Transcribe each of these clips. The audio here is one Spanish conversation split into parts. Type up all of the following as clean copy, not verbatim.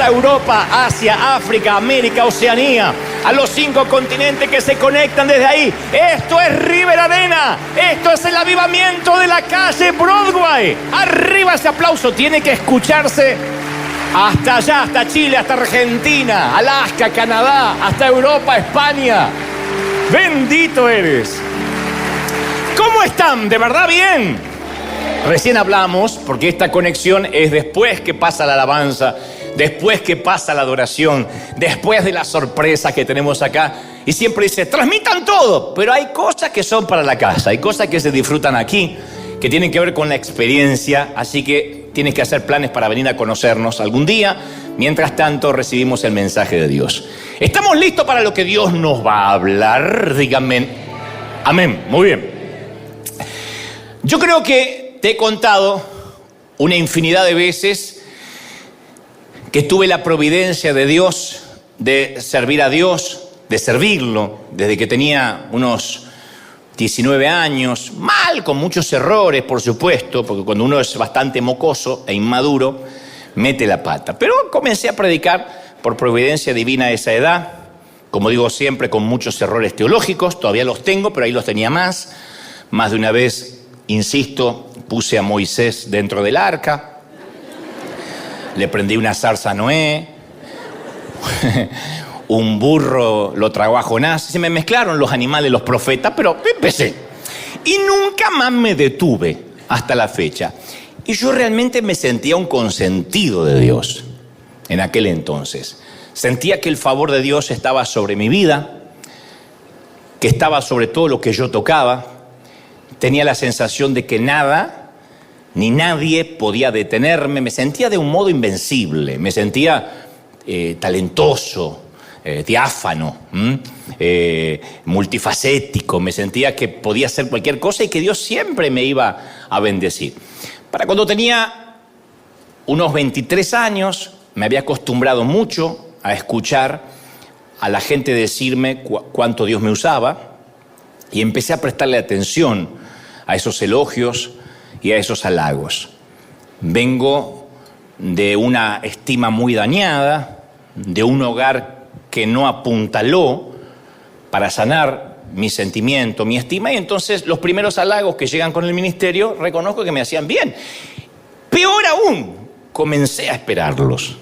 a Europa, Asia, África, América, Oceanía, a los 5 continentes que se conectan desde ahí. Esto es River Arena, esto es el avivamiento de la calle Broadway. Arriba ese aplauso, tiene que escucharse hasta allá, hasta Chile, hasta Argentina, Alaska, Canadá, hasta Europa, España. Bendito eres. ¿Cómo están? ¿De verdad bien? Recién hablamos, porque esta conexión es después que pasa la alabanza, después que pasa la adoración, después de la sorpresa que tenemos acá. Y siempre dice, transmitan todo, pero hay cosas que son para la casa, hay cosas que se disfrutan aquí, que tienen que ver con la experiencia, así que tienes que hacer planes para venir a conocernos algún día. Mientras tanto, recibimos el mensaje de Dios. ¿Estamos listos para lo que Dios nos va a hablar? Díganme. Amén. Muy bien. Yo creo que te he contado una infinidad de veces que tuve la providencia de Dios, de servir a Dios, de servirlo, desde que tenía unos 19 años, mal, con muchos errores, por supuesto, porque cuando uno es bastante mocoso e inmaduro, mete la pata. Pero comencé a predicar por providencia divina a esa edad, como digo siempre, con muchos errores teológicos, todavía los tengo, pero ahí los tenía más de una vez, insisto, puse a Moisés dentro del arca, le prendí una zarza a Noé, un burro lo tragó a Jonás. Se me mezclaron los animales, los profetas, pero empecé. Y nunca más me detuve hasta la fecha. Y yo realmente me sentía un consentido de Dios en aquel entonces. Sentía que el favor de Dios estaba sobre mi vida, que estaba sobre todo lo que yo tocaba. Tenía la sensación de que nada ni nadie podía detenerme. Me sentía de un modo invencible, me sentía talentoso, diáfano, multifacético. Me sentía que podía hacer cualquier cosa y que Dios siempre me iba a bendecir. Para cuando tenía unos 23 años, me había acostumbrado mucho a escuchar a la gente decirme cuánto Dios me usaba, y empecé a prestarle atención a esos elogios y a esos halagos. Vengo de una estima muy dañada, de un hogar que no apuntaló para sanar mi sentimiento, mi estima, y entonces los primeros halagos que llegan con el ministerio, reconozco que me hacían bien. Peor aún, comencé a esperarlos,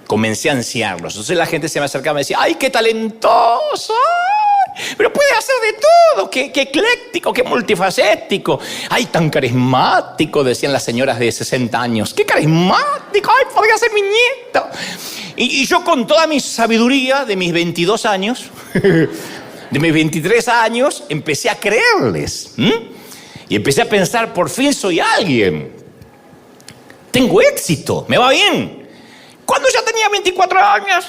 comencé a ansiarlos. Entonces la gente se me acercaba y me decía, ¡ay, qué talentoso! ¡Ay! Pero puede hacer de todo, qué ecléctico, qué multifacético. ¡Ay, tan carismático! Decían las señoras de 60 años. ¡Qué carismático! ¡Ay, podría ser mi nieto! Y yo, con toda mi sabiduría de mis 22 años, de mis 23 años, empecé a creerles. Y empecé a pensar, por fin soy alguien. Tengo éxito, me va bien. Cuando ya tenía 24 años,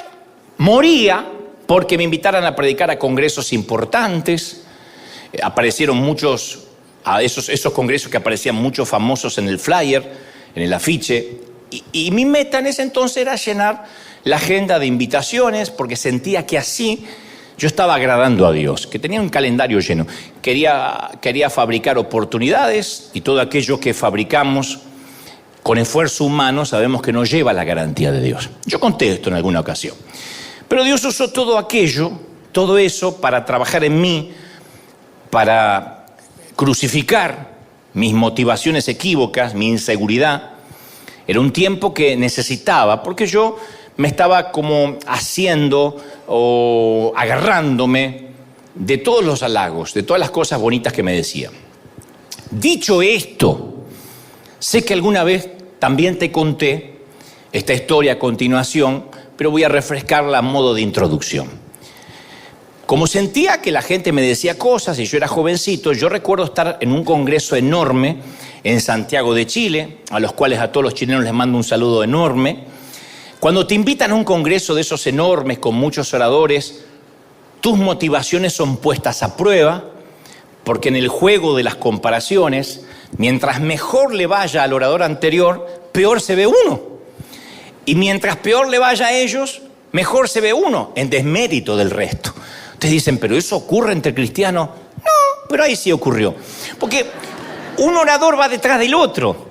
moría porque me invitaran a predicar a congresos importantes. Aparecieron muchos, a esos congresos que aparecían muchos famosos en el flyer, en el afiche. Y mi meta en ese entonces era llenar la agenda de invitaciones, porque sentía que así yo estaba agradando a Dios, que tenía un calendario lleno. Quería fabricar oportunidades, y todo aquello que fabricamos con esfuerzo humano sabemos que no lleva la garantía de Dios. Yo conté esto en alguna ocasión. Pero Dios usó todo eso para trabajar en mí, para crucificar mis motivaciones equívocas, mi inseguridad. Era un tiempo que necesitaba, porque yo me estaba como haciendo o agarrándome de todos los halagos, de todas las cosas bonitas que me decían. Dicho esto, sé que alguna vez también te conté esta historia a continuación, pero voy a refrescarla a modo de introducción. Como sentía que la gente me decía cosas y yo era jovencito, yo recuerdo estar en un congreso enorme en Santiago de Chile, a los cuales a todos los chilenos les mando un saludo enorme. Cuando te invitan a un congreso de esos enormes con muchos oradores, tus motivaciones son puestas a prueba, porque en el juego de las comparaciones, mientras mejor le vaya al orador anterior, peor se ve uno. Y mientras peor le vaya a ellos, mejor se ve uno, en desmérito del resto. Ustedes dicen, ¿pero eso ocurre entre cristianos? No, pero ahí sí ocurrió. Porque un orador va detrás del otro.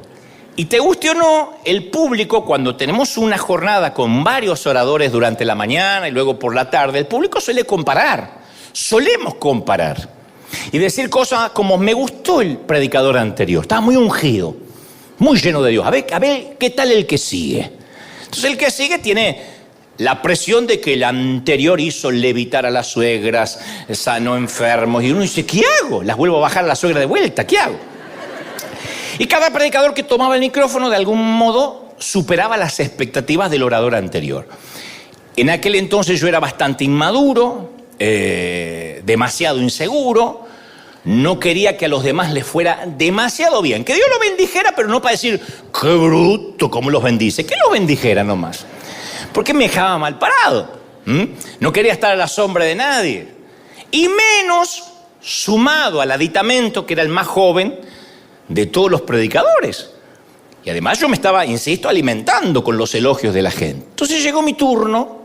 Y te guste o no, el público, cuando tenemos una jornada con varios oradores durante la mañana y luego por la tarde, el público suele comparar, solemos comparar y decir cosas como: me gustó el predicador anterior, estaba muy ungido, muy lleno de Dios, a ver, ¿qué tal el que sigue? Entonces el que sigue tiene la presión de que el anterior hizo levitar a las suegras, sanó enfermos, y uno dice: ¿qué hago? Las vuelvo a bajar a la suegra de vuelta, ¿qué hago? Y cada predicador que tomaba el micrófono de algún modo superaba las expectativas del orador anterior. En aquel entonces yo era bastante inmaduro, demasiado inseguro, no quería que a los demás les fuera demasiado bien, que Dios los bendijera, pero no para decir: qué bruto, cómo los bendice, que los bendijera nomás, porque me dejaba mal parado. No quería estar a la sombra de nadie, y menos sumado al aditamento, que era el más joven de todos los predicadores. Y además yo me estaba, insisto, alimentando con los elogios de la gente. Entonces llegó mi turno.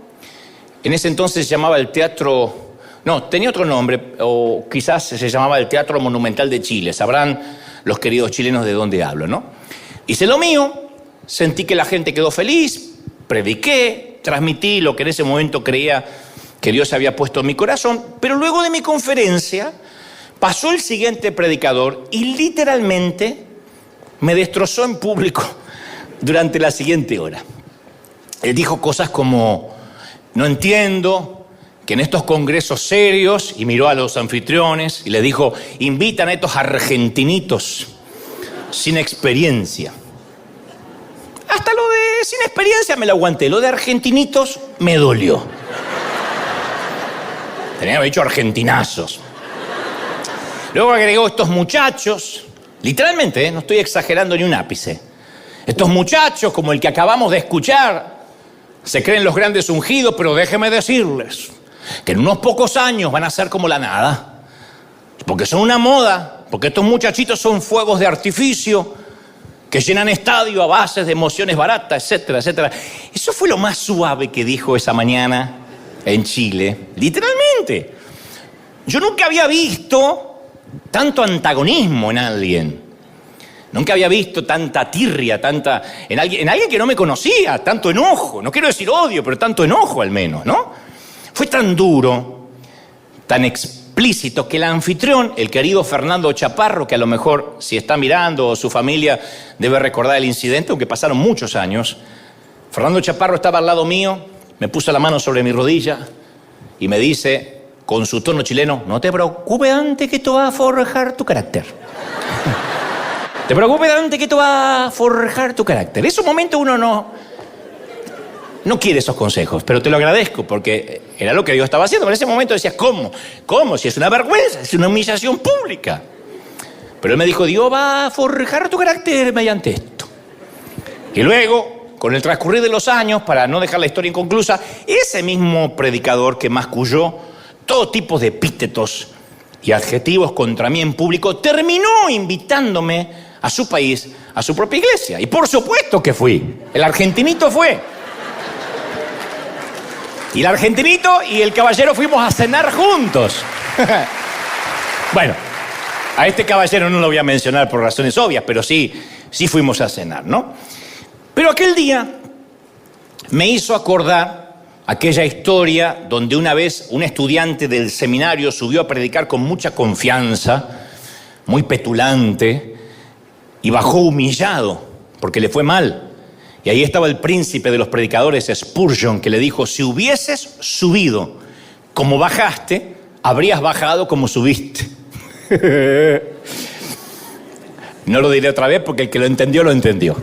En ese entonces se llamaba el Teatro... No, tenía otro nombre, o quizás se llamaba el Teatro Monumental de Chile. Sabrán los queridos chilenos de dónde hablo, ¿no? Hice lo mío, sentí que la gente quedó feliz, prediqué, transmití lo que en ese momento creía que Dios había puesto en mi corazón, pero luego de mi conferencia pasó el siguiente predicador y literalmente me destrozó en público durante la siguiente hora. Él dijo cosas como: no entiendo que en estos congresos serios, y miró a los anfitriones y le dijo: invitan a estos argentinitos sin experiencia. Hasta lo de sin experiencia me lo aguanté, lo de argentinitos me dolió. Tenía que haber dicho argentinazos. Luego agregó: estos muchachos, literalmente, no estoy exagerando ni un ápice, estos muchachos como el que acabamos de escuchar se creen los grandes ungidos, pero déjenme decirles que en unos pocos años van a ser como la nada, porque son una moda, porque estos muchachitos son fuegos de artificio que llenan estadio a base de emociones baratas, etcétera, etcétera. Eso fue lo más suave que dijo esa mañana en Chile, literalmente. Yo nunca había visto tanto antagonismo en alguien. Nunca había visto tanta tirria, en alguien que no me conocía, tanto enojo. No quiero decir odio, pero tanto enojo al menos, ¿no? Fue tan duro, tan explícito, que el anfitrión, el querido Fernando Chaparro, que a lo mejor si está mirando o su familia debe recordar el incidente, aunque pasaron muchos años, Fernando Chaparro estaba al lado mío, me puso la mano sobre mi rodilla y me dice, con su tono chileno: no te preocupes antes que esto va a forjar tu carácter. Te preocupes antes que esto va a forjar tu carácter. En esos momentos uno no quiere esos consejos, pero te lo agradezco porque era lo que Dios estaba haciendo. Pero en ese momento decías: ¿cómo? ¿Cómo? Si es una vergüenza, es una humillación pública. Pero él me dijo: Dios va a forjar tu carácter mediante esto. Y luego, con el transcurrir de los años, para no dejar la historia inconclusa, ese mismo predicador que masculló todo tipo de epítetos y adjetivos contra mí en público, terminó invitándome a su país, a su propia iglesia. Y por supuesto que fui. El argentinito fue. Y el argentinito y el caballero fuimos a cenar juntos. Bueno, a este caballero no lo voy a mencionar por razones obvias, pero sí fuimos a cenar, ¿no? Pero aquel día me hizo acordar aquella historia donde una vez un estudiante del seminario subió a predicar con mucha confianza, muy petulante, y bajó humillado porque le fue mal. Y ahí estaba el príncipe de los predicadores, Spurgeon, que le dijo: si hubieses subido como bajaste, habrías bajado como subiste. No lo diré otra vez porque el que lo entendió, lo entendió.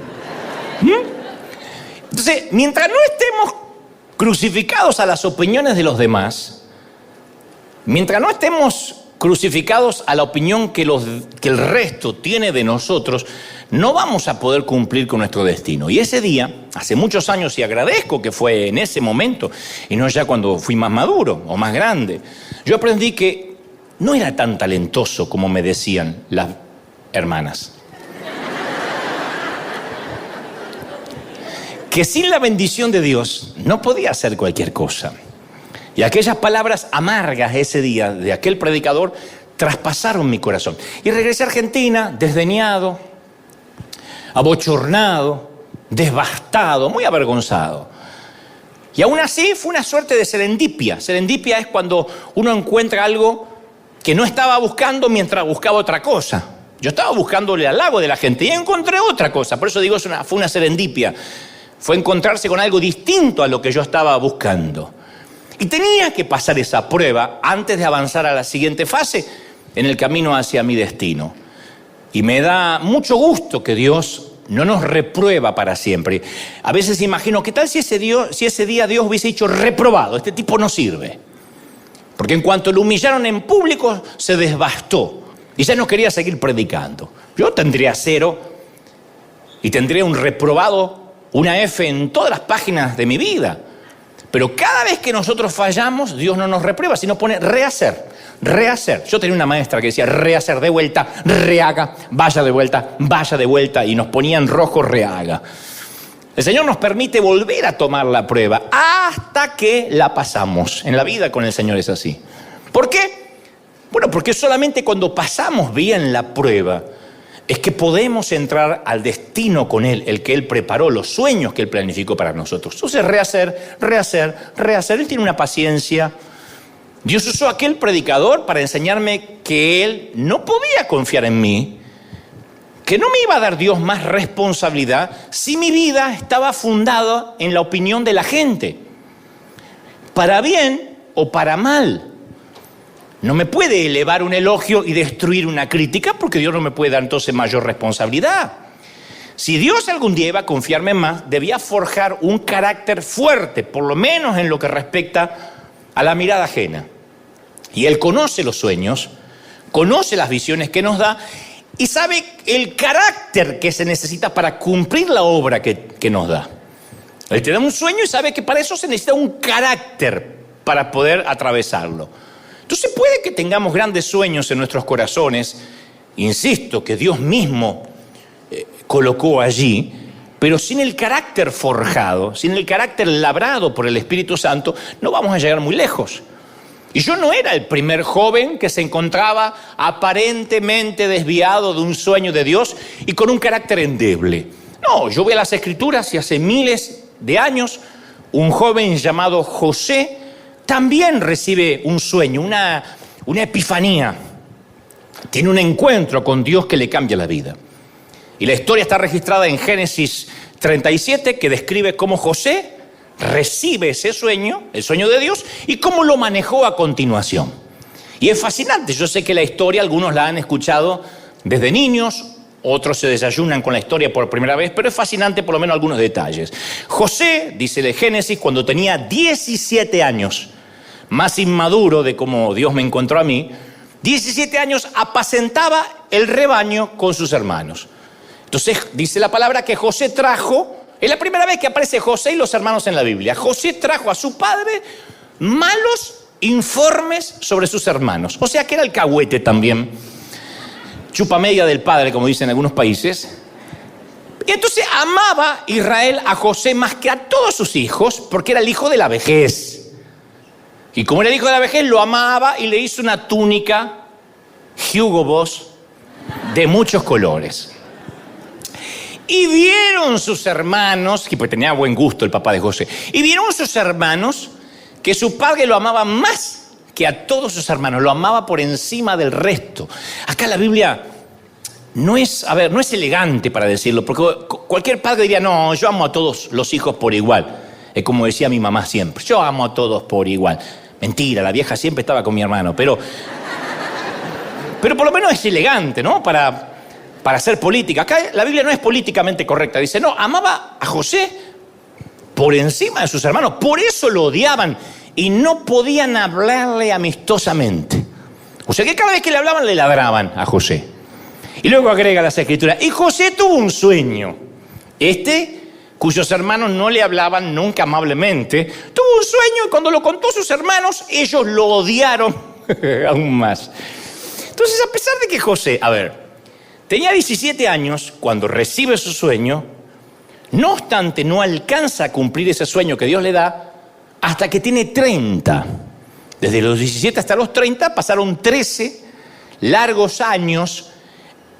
Entonces, mientras no estemos crucificados a las opiniones de los demás, mientras no estemos crucificados a la opinión que el resto tiene de nosotros, no vamos a poder cumplir con nuestro destino. Y ese día, hace muchos años, y agradezco que fue en ese momento, y no ya cuando fui más maduro o más grande, yo aprendí que no era tan talentoso como me decían las hermanas. Que sin la bendición de Dios no podía hacer cualquier cosa. Y aquellas palabras amargas ese día de aquel predicador traspasaron mi corazón. Y regresé a Argentina, desdeñado, abochornado, devastado, muy avergonzado. Y aún así fue una suerte de serendipia. Serendipia es cuando uno encuentra algo que no estaba buscando mientras buscaba otra cosa. Yo estaba buscándole al halago de la gente y encontré otra cosa. Por eso digo, fue una serendipia. Fue encontrarse con algo distinto a lo que yo estaba buscando. Y tenía que pasar esa prueba antes de avanzar a la siguiente fase en el camino hacia mi destino. Y me da mucho gusto que Dios no nos reprueba para siempre. A veces imagino, ¿qué tal si ese día Dios hubiese dicho reprobado? Este tipo no sirve. Porque en cuanto lo humillaron en público, se desbastó. Y ya no quería seguir predicando. Yo tendría 0 y tendría un reprobado, una F en todas las páginas de mi vida. Pero cada vez que nosotros fallamos, Dios no nos reprueba, sino pone rehacer, rehacer. Yo tenía una maestra que decía rehacer, de vuelta, rehaga, vaya de vuelta, y nos ponía en rojo rehaga. El Señor nos permite volver a tomar la prueba hasta que la pasamos. En la vida con el Señor es así. ¿Por qué? Bueno, porque solamente cuando pasamos bien la prueba es que podemos entrar al destino con Él, el que Él preparó, los sueños que Él planificó para nosotros. Entonces, rehacer. Él tiene una paciencia. Dios usó a aquel predicador para enseñarme que Él no podía confiar en mí, que no me iba a dar Dios más responsabilidad si mi vida estaba fundada en la opinión de la gente, para bien o para mal. No me puede elevar un elogio y destruir una crítica porque Dios no me puede dar entonces mayor responsabilidad. Si Dios algún día iba a confiarme más, debía forjar un carácter fuerte, por lo menos en lo que respecta a la mirada ajena. Y Él conoce los sueños, conoce las visiones que nos da y sabe el carácter que se necesita para cumplir la obra que nos da. Él te da un sueño y sabe que para eso se necesita un carácter para poder atravesarlo. Entonces puede que tengamos grandes sueños en nuestros corazones, insisto, que Dios mismo colocó allí, pero sin el carácter forjado, sin el carácter labrado por el Espíritu Santo, no vamos a llegar muy lejos. Y yo no era el primer joven que se encontraba aparentemente desviado de un sueño de Dios y con un carácter endeble. No, yo voy a las Escrituras y hace miles de años un joven llamado José también recibe un sueño, una epifanía. Tiene un encuentro con Dios que le cambia la vida. Y la historia está registrada en Génesis 37, que describe cómo José recibe ese sueño, el sueño de Dios, y cómo lo manejó a continuación. Y es fascinante. Yo sé que la historia, algunos la han escuchado desde niños, otros se desayunan con la historia por primera vez, pero es fascinante por lo menos algunos detalles. José, dice el Génesis, cuando tenía 17 años, más inmaduro de como Dios me encontró a mí, 17 años apacentaba el rebaño con sus hermanos. Entonces dice la palabra que José trajo, es la primera vez que aparece José y los hermanos en la Biblia. José trajo a su padre malos informes sobre sus hermanos. O sea que era alcahuete también. Chupa media del padre, como dicen en algunos países. Y entonces amaba Israel a José más que a todos sus hijos, porque era el hijo de la vejez. Y como era el hijo de la vejez, lo amaba y le hizo una túnica Hugo Boss de muchos colores. Y vieron sus hermanos, que pues tenía buen gusto el papá de José, y vieron sus hermanos que su padre lo amaba más que a todos sus hermanos, lo amaba por encima del resto. Acá la Biblia no es elegante para decirlo, porque cualquier padre diría, no, yo amo a todos los hijos por igual. Es como decía mi mamá siempre, yo amo a todos por igual. Mentira, la vieja siempre estaba con mi hermano, pero por lo menos es elegante, ¿no? Para hacer política. Acá la Biblia no es políticamente correcta. Dice, no, amaba a José por encima de sus hermanos. Por eso lo odiaban y no podían hablarle amistosamente. O sea que cada vez que le hablaban, le ladraban a José. Y luego agrega las Escrituras, y José tuvo un sueño. Cuyos hermanos no le hablaban nunca amablemente, tuvo un sueño y cuando lo contó a sus hermanos, ellos lo odiaron aún más. Entonces, a pesar de que José, tenía 17 años cuando recibe su sueño, no obstante, no alcanza a cumplir ese sueño que Dios le da hasta que tiene 30. Desde los 17 hasta los 30 pasaron 13 largos años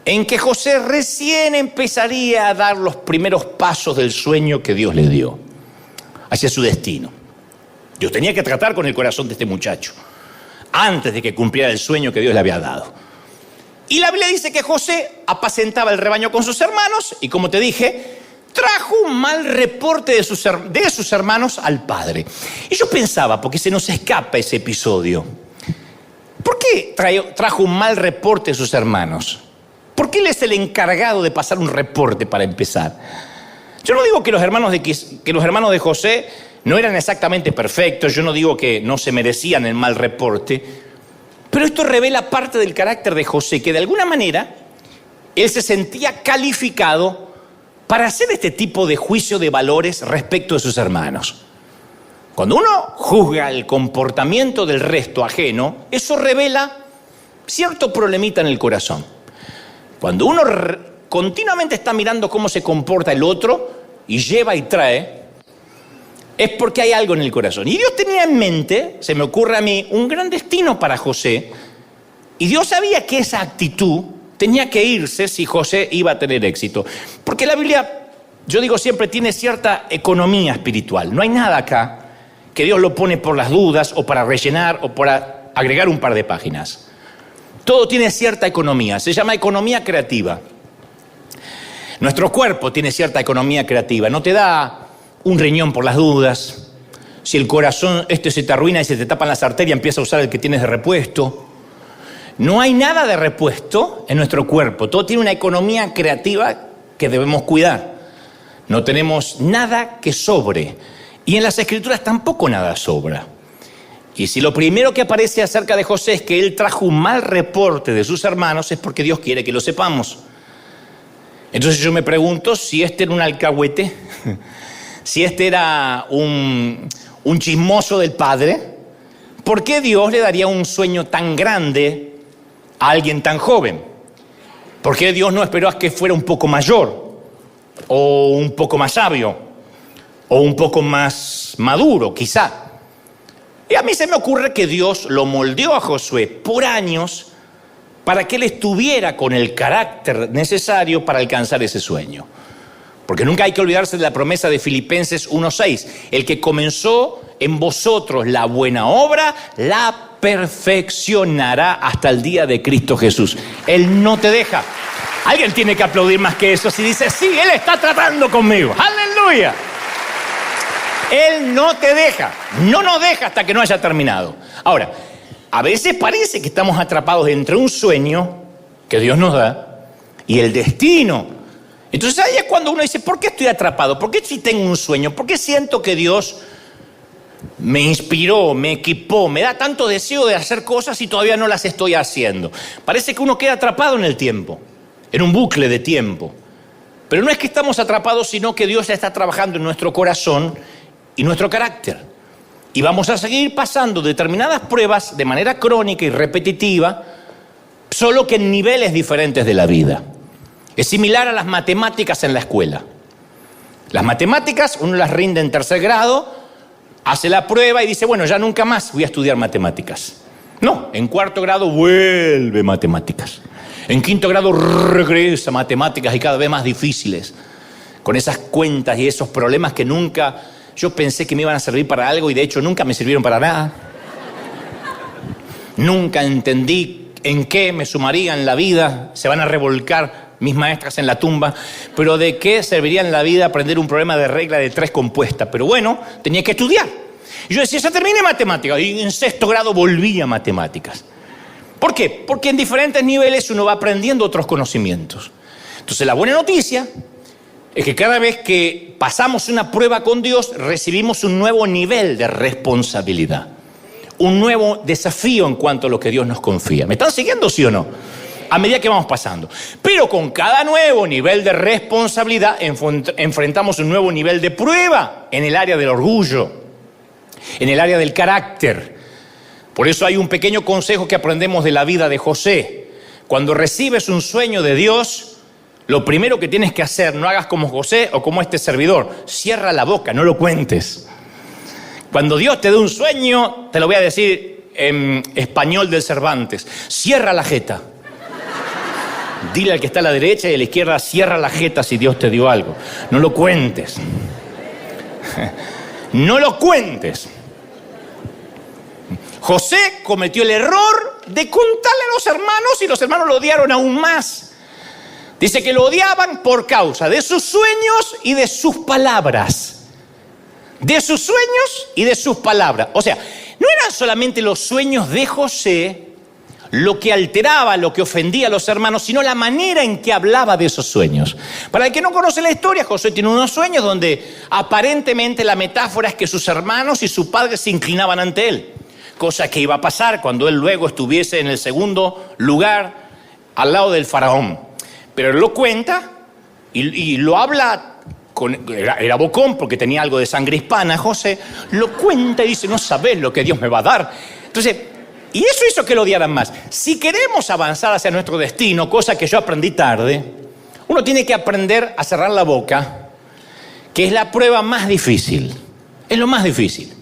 en que José recién empezaría a dar los primeros pasos del sueño que Dios le dio hacia su destino. Dios tenía que tratar con el corazón de este muchacho antes de que cumpliera el sueño que Dios le había dado. Y la Biblia dice que José apacentaba el rebaño con sus hermanos y, como te dije, trajo un mal reporte de sus hermanos al padre. Y yo pensaba, porque se nos escapa ese episodio, ¿por qué trajo un mal reporte de sus hermanos? ¿Por qué él es el encargado de pasar un reporte para empezar? Yo no digo que los hermanos de José no eran exactamente perfectos, yo no digo que no se merecían el mal reporte, pero esto revela parte del carácter de José, que de alguna manera él se sentía calificado para hacer este tipo de juicio de valores respecto de sus hermanos. Cuando uno juzga el comportamiento del resto ajeno, eso revela cierto problemita en el corazón. Cuando uno continuamente está mirando cómo se comporta el otro y lleva y trae, es porque hay algo en el corazón. Y Dios tenía en mente, se me ocurre a mí, un gran destino para José. Y Dios sabía que esa actitud tenía que irse si José iba a tener éxito. Porque la Biblia, yo digo siempre, tiene cierta economía espiritual. No hay nada acá que Dios lo pone por las dudas o para rellenar o para agregar un par de páginas. Todo tiene cierta economía, se llama economía creativa. Nuestro cuerpo tiene cierta economía creativa, no te da un riñón por las dudas. Si el corazón se te arruina y se te tapan las arterias, empieza a usar el que tienes de repuesto. No hay nada de repuesto en nuestro cuerpo, todo tiene una economía creativa que debemos cuidar. No tenemos nada que sobre, y en las Escrituras tampoco nada sobra. Y si lo primero que aparece acerca de José es que él trajo un mal reporte de sus hermanos, es porque Dios quiere que lo sepamos. Entonces yo me pregunto si este era un alcahuete, si este era un chismoso del padre, ¿por qué Dios le daría un sueño tan grande a alguien tan joven? ¿Por qué Dios no esperó a que fuera un poco mayor, o un poco más sabio, o un poco más maduro, quizá? Y a mí se me ocurre que Dios lo moldeó a Josué por años para que él estuviera con el carácter necesario para alcanzar ese sueño. Porque nunca hay que olvidarse de la promesa de Filipenses 1:6. El que comenzó en vosotros la buena obra, la perfeccionará hasta el día de Cristo Jesús. Él no te deja. Alguien tiene que aplaudir más que eso si dice, sí, Él está tratando conmigo. ¡Aleluya! Él no te deja, no nos deja hasta que no haya terminado. Ahora, a veces parece que estamos atrapados entre un sueño que Dios nos da y el destino. Entonces ahí es cuando uno dice, ¿por qué estoy atrapado? ¿Por qué si tengo un sueño? ¿Por qué siento que Dios me inspiró, me equipó, me da tanto deseo de hacer cosas y todavía no las estoy haciendo? Parece que uno queda atrapado en el tiempo, en un bucle de tiempo. Pero no es que estamos atrapados, sino que Dios está trabajando en nuestro corazón y nuestro carácter. Y vamos a seguir pasando determinadas pruebas de manera crónica y repetitiva, solo que en niveles diferentes de la vida. Es similar a las matemáticas en la escuela. Las matemáticas, uno las rinde en tercer grado, hace la prueba y dice, bueno, ya nunca más voy a estudiar matemáticas. No, en cuarto grado vuelve matemáticas. En quinto grado regresa matemáticas y cada vez más difíciles. Con esas cuentas y esos problemas que nunca yo pensé que me iban a servir para algo y de hecho nunca me sirvieron para nada. Nunca entendí en qué me sumaría en la vida. Se van a revolcar mis maestras en la tumba. Pero ¿de qué serviría en la vida aprender un problema de regla de 3 compuesta? Pero bueno, tenía que estudiar. Y yo decía, ya terminé matemáticas. Y en sexto grado volví a matemáticas. ¿Por qué? Porque en diferentes niveles uno va aprendiendo otros conocimientos. Entonces la buena noticia es que cada vez que pasamos una prueba con Dios, recibimos un nuevo nivel de responsabilidad. Un nuevo desafío en cuanto a lo que Dios nos confía. ¿Me están siguiendo, sí o no? A medida que vamos pasando. Pero con cada nuevo nivel de responsabilidad enfrentamos un nuevo nivel de prueba en el área del orgullo, en el área del carácter. Por eso hay un pequeño consejo que aprendemos de la vida de José. Cuando recibes un sueño de Dios, lo primero que tienes que hacer, no hagas como José o como este servidor, cierra la boca, no lo cuentes. Cuando Dios te dé un sueño, te lo voy a decir en español del Cervantes, cierra la jeta. Dile al que está a la derecha y a la izquierda, cierra la jeta si Dios te dio algo. No lo cuentes. No lo cuentes. José cometió el error de contarle a los hermanos y los hermanos lo odiaron aún más. Dice que lo odiaban por causa de sus sueños y de sus palabras. De sus sueños y de sus palabras. O sea, no eran solamente los sueños de José lo que alteraba, lo que ofendía a los hermanos, sino la manera en que hablaba de esos sueños. Para el que no conoce la historia, José tiene unos sueños donde aparentemente la metáfora es que sus hermanos y su padre se inclinaban ante él. Cosa que iba a pasar cuando él luego estuviese en el segundo lugar al lado del faraón. Pero él lo cuenta y lo habla, era bocón porque tenía algo de sangre hispana, José, lo cuenta y dice, no sabés lo que Dios me va a dar. Entonces, y eso hizo que lo odiaran más. Si queremos avanzar hacia nuestro destino, cosa que yo aprendí tarde, uno tiene que aprender a cerrar la boca, que es la prueba más difícil. Es lo más difícil.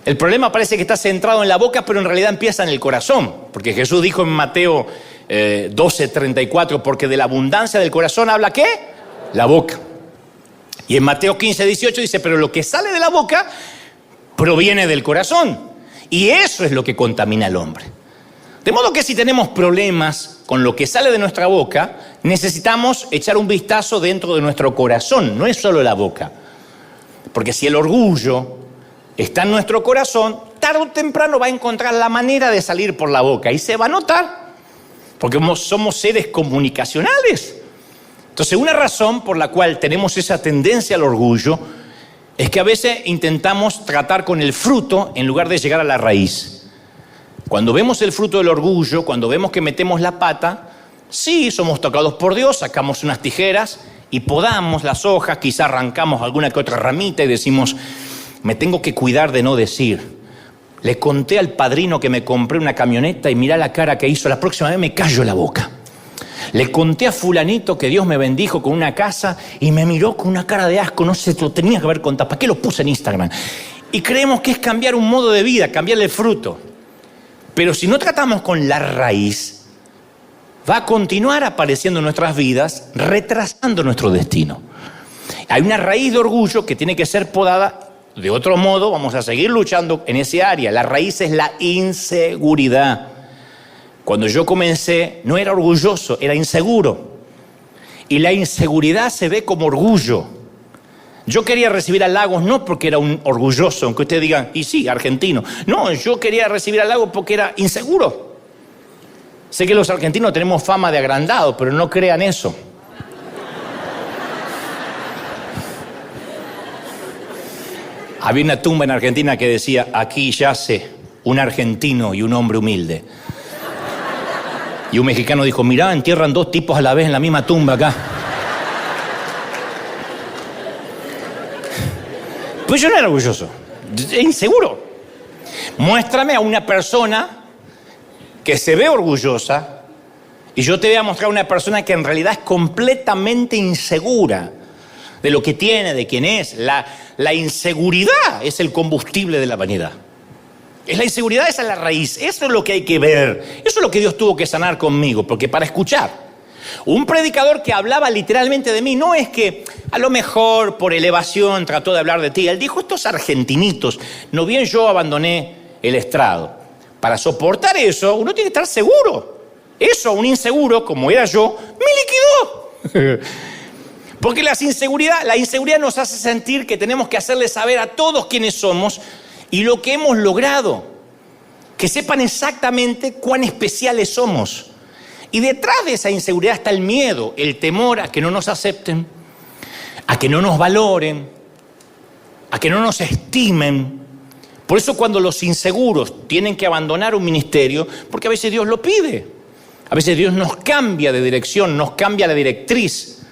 El problema parece que está centrado en la boca, pero en realidad empieza en el corazón. Porque Jesús dijo en Mateo 12:34, porque de la abundancia del corazón habla ¿qué? La boca. Y en Mateo 15:18 dice, pero lo que sale de la boca proviene del corazón. Y eso es lo que contamina al hombre. De modo que si tenemos problemas con lo que sale de nuestra boca, necesitamos echar un vistazo dentro de nuestro corazón, no es solo la boca. Porque si el orgullo está en nuestro corazón, tarde o temprano va a encontrar la manera de salir por la boca y se va a notar, porque somos seres comunicacionales. Entonces, una razón por la cual tenemos esa tendencia al orgullo es que a veces intentamos tratar con el fruto en lugar de llegar a la raíz. Cuando vemos el fruto del orgullo, cuando vemos que metemos la pata, sí, somos tocados por Dios, sacamos unas tijeras y podamos las hojas, quizá arrancamos alguna que otra ramita y decimos, me tengo que cuidar de no decir. Le conté al padrino que me compré una camioneta y mirá la cara que hizo, la próxima vez me callo la boca. Le conté a fulanito que Dios me bendijo con una casa y me miró con una cara de asco, no sé, lo tenía que haber contado, ¿para qué lo puse en Instagram? Y creemos que es cambiar un modo de vida, cambiarle el fruto. Pero si no tratamos con la raíz, va a continuar apareciendo en nuestras vidas, retrasando nuestro destino. Hay una raíz de orgullo que tiene que ser podada. De otro modo, vamos a seguir luchando en ese área. La raíz es la inseguridad. Cuando yo comencé, no era orgulloso, era inseguro. Y la inseguridad se ve como orgullo. Yo quería recibir halagos no porque era un orgulloso, aunque ustedes digan, y sí, argentino. No, yo quería recibir halagos porque era inseguro. Sé que los argentinos tenemos fama de agrandados, pero no crean eso. Había una tumba en Argentina que decía, aquí yace un argentino y un hombre humilde. Y un mexicano dijo, mirá, entierran dos tipos a la vez en la misma tumba acá. Pues yo no era orgulloso, inseguro. Muéstrame a una persona que se ve orgullosa y yo te voy a mostrar a una persona que en realidad es completamente insegura de lo que tiene, de quién es. La inseguridad es el combustible de la vanidad. Es la inseguridad, esa es la raíz. Eso es lo que hay que ver. Eso es lo que Dios tuvo que sanar conmigo. Porque para escuchar un predicador que hablaba literalmente de mí, no es que a lo mejor por elevación trató de hablar de ti. Él dijo, estos argentinitos, no bien yo abandoné el estrado. Para soportar eso, uno tiene que estar seguro. Eso, un inseguro, como era yo, me liquidó. Porque la inseguridad nos hace sentir que tenemos que hacerle saber a todos quiénes somos y lo que hemos logrado. Que sepan exactamente cuán especiales somos. Y detrás de esa inseguridad está el miedo, el temor a que no nos acepten, a que no nos valoren, a que no nos estimen. Por eso cuando los inseguros tienen que abandonar un ministerio, porque a veces Dios lo pide. A veces Dios nos cambia de dirección, nos cambia la directriz.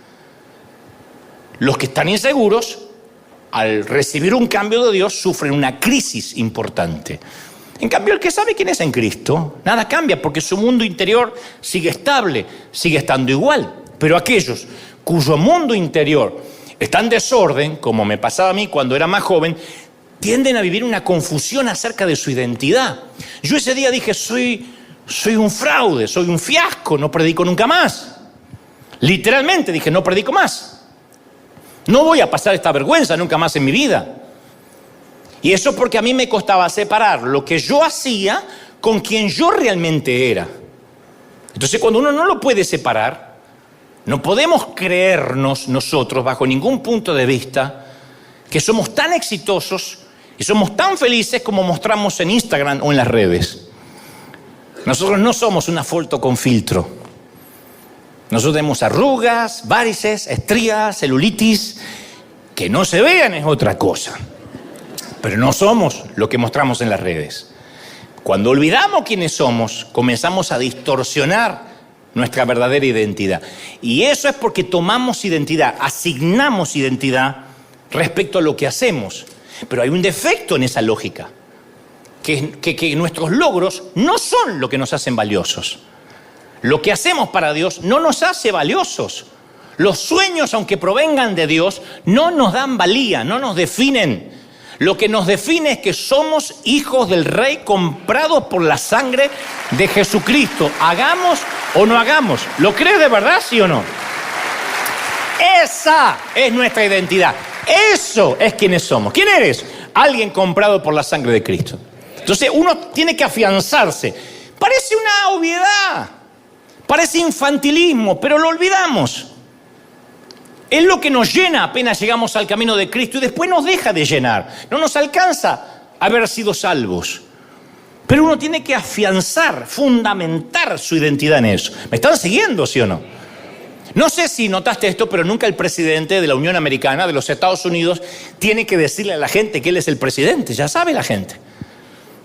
Los que están inseguros, al recibir un cambio de Dios, sufren una crisis importante. En cambio, el que sabe quién es en Cristo, nada cambia porque su mundo interior sigue estable, sigue estando igual. Pero aquellos cuyo mundo interior está en desorden, como me pasaba a mí cuando era más joven, tienden a vivir una confusión acerca de su identidad. Yo ese día dije, soy soy un fraude, soy un fiasco, no predico nunca más. Literalmente dije, no predico más. No voy a pasar esta vergüenza nunca más en mi vida. Y eso porque a mí me costaba separar lo que yo hacía con quien yo realmente era. Entonces, cuando uno no lo puede separar, no podemos creernos nosotros, bajo ningún punto de vista, que somos tan exitosos y somos tan felices como mostramos en Instagram o en las redes. Nosotros no somos una foto con filtro. Nosotros tenemos arrugas, varices, estrías, celulitis. Que no se vean es otra cosa. Pero no somos lo que mostramos en las redes. Cuando olvidamos quiénes somos, comenzamos a distorsionar nuestra verdadera identidad. Y eso es porque tomamos identidad, asignamos identidad respecto a lo que hacemos. Pero hay un defecto en esa lógica, que nuestros logros no son lo que nos hacen valiosos. Lo que hacemos para Dios no nos hace valiosos. Los sueños, aunque provengan de Dios, no nos dan valía, no nos definen. Lo que nos define es que somos hijos del Rey comprados por la sangre de Jesucristo. Hagamos o no hagamos. ¿Lo crees de verdad, sí o no? Esa es nuestra identidad. Eso es quienes somos. ¿Quién eres? Alguien comprado por la sangre de Cristo. Entonces uno tiene que afianzarse. Parece una obviedad, parece infantilismo, pero lo olvidamos. Es lo que nos llena apenas llegamos al camino de Cristo y después nos deja de llenar. No nos alcanza haber sido salvos. Pero uno tiene que afianzar, fundamentar su identidad en eso. ¿Me están siguiendo, sí o no? No sé si notaste esto, pero nunca el presidente de la Unión Americana, de los Estados Unidos, tiene que decirle a la gente que él es el presidente. Ya sabe la gente.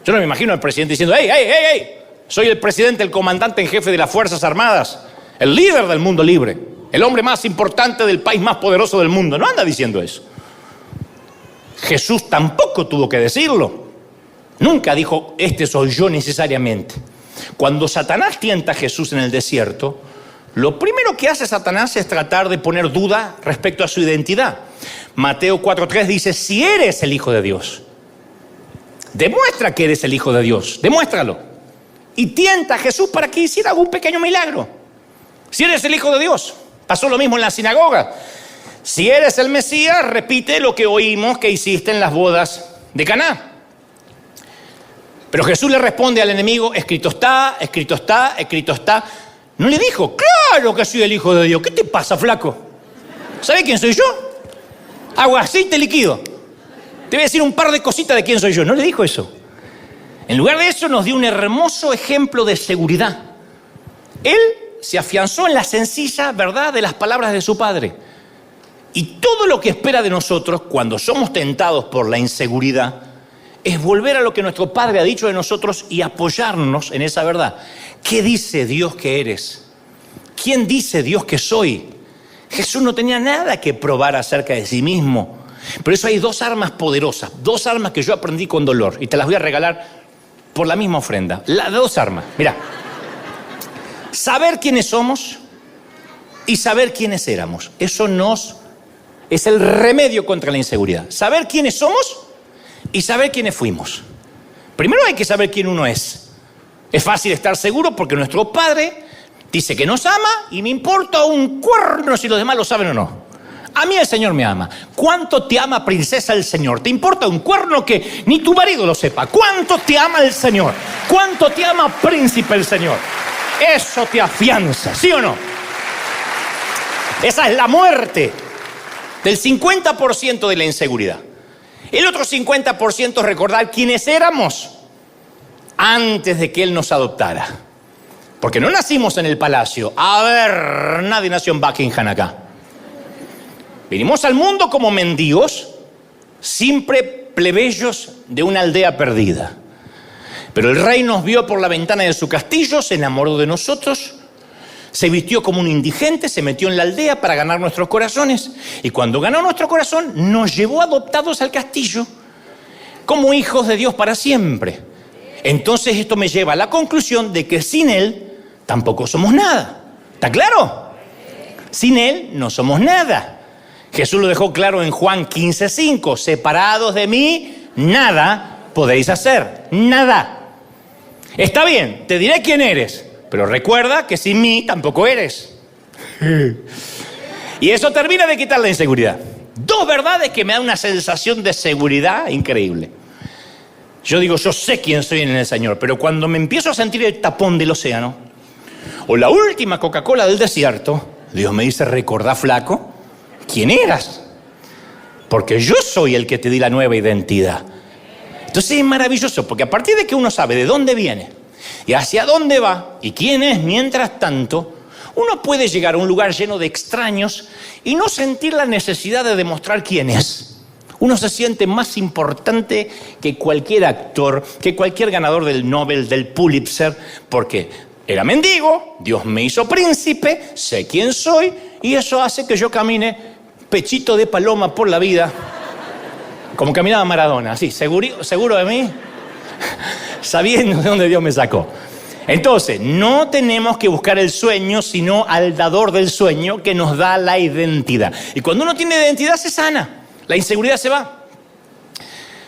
Yo no me imagino al presidente diciendo, ¡hey! Soy el presidente, el comandante en jefe de las Fuerzas Armadas, el líder del mundo libre, el hombre más importante del país más poderoso del mundo. No anda diciendo eso. Jesús tampoco tuvo que decirlo. Nunca dijo, este soy yo necesariamente. Cuando Satanás tienta a Jesús en el desierto, lo primero que hace Satanás es tratar de poner duda respecto a su identidad. Mateo 4:3 dice, si eres el Hijo de Dios, demuestra que eres el Hijo de Dios, demuéstralo. Y tienta a Jesús para que hiciera algún pequeño milagro. Si eres el Hijo de Dios, pasó lo mismo en la sinagoga. Si eres el Mesías, repite lo que oímos que hiciste en las bodas de Caná. Pero Jesús le responde al enemigo, escrito está, escrito está, escrito está. No le dijo, claro que soy el Hijo de Dios. ¿Qué te pasa, flaco? ¿Sabes quién soy yo? Agua, aceite líquido. Te voy a decir un par de cositas de quién soy yo. No le dijo eso. En lugar de eso nos dio un hermoso ejemplo de seguridad. Él se afianzó en la sencilla verdad de las palabras de su Padre. Y todo lo que espera de nosotros cuando somos tentados por la inseguridad es volver a lo que nuestro Padre ha dicho de nosotros y apoyarnos en esa verdad. ¿Qué dice Dios que eres? ¿Quién dice Dios que soy? Jesús no tenía nada que probar acerca de sí mismo. Por eso hay dos armas poderosas, dos armas que yo aprendí con dolor y te las voy a regalar por la misma ofrenda. Las dos armas. Mira, saber quiénes somos y saber quiénes éramos. Eso es el remedio contra la inseguridad. Saber quiénes somos y saber quiénes fuimos. Primero hay que saber quién uno es. Es fácil estar seguro porque nuestro Padre dice que nos ama y me importa un cuerno si los demás lo saben o no. A mí el Señor me ama. ¿Cuánto te ama, princesa, el Señor? ¿Te importa un cuerno que ni tu marido lo sepa? ¿Cuánto te ama el Señor? ¿Cuánto te ama, príncipe, el Señor? Eso te afianza, ¿sí o no? Esa es la muerte del 50% de la inseguridad. El otro 50% es recordar quiénes éramos antes de que Él nos adoptara. Porque no nacimos en el palacio. A ver, nadie nació en Buckingham acá. Vinimos al mundo como mendigos, siempre plebeyos de una aldea perdida. Pero el rey nos vio por la ventana de su castillo, se enamoró de nosotros, se vistió como un indigente, se metió en la aldea para ganar nuestros corazones. Y cuando ganó nuestro corazón, nos llevó adoptados al castillo como hijos de Dios para siempre. Entonces esto me lleva a la conclusión de que sin Él tampoco somos nada. ¿Está claro? Sin Él no somos nada. Jesús lo dejó claro en Juan 15:5. Separados de mí, nada podéis hacer. Nada. Está bien, te diré quién eres, pero recuerda que sin mí tampoco eres. Y eso termina de quitar la inseguridad. Dos verdades que me dan una sensación de seguridad increíble. Yo digo, yo sé quién soy en el Señor, pero cuando me empiezo a sentir el tapón del océano, o la última Coca-Cola del desierto, Dios me dice, recordá, flaco, quién eras. Porque yo soy el que te di la nueva identidad. Entonces es maravilloso, porque a partir de que uno sabe de dónde viene y hacia dónde va y quién es mientras tanto, uno puede llegar a un lugar lleno de extraños y no sentir la necesidad de demostrar quién es. Uno se siente más importante que cualquier actor, que cualquier ganador del Nobel, del Pulitzer, porque era mendigo, Dios me hizo príncipe, sé quién soy y eso hace que yo camine pechito de paloma por la vida. Como caminaba Maradona, así, seguro de mí, sabiendo de dónde Dios me sacó. Entonces, no tenemos que buscar el sueño, sino al dador del sueño que nos da la identidad. Y cuando uno tiene identidad se sana, la inseguridad se va.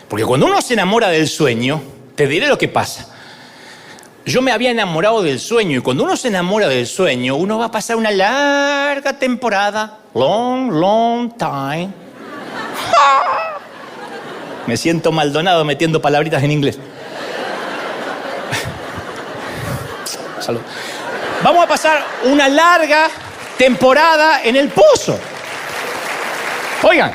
Porque cuando uno se enamora del sueño, te diré lo que pasa. Yo me había enamorado del sueño y cuando uno se enamora del sueño, uno va a pasar una larga temporada, long time. Me siento Maldonado metiendo palabritas en inglés. Salud. Vamos a pasar una larga temporada en el pozo. Oigan,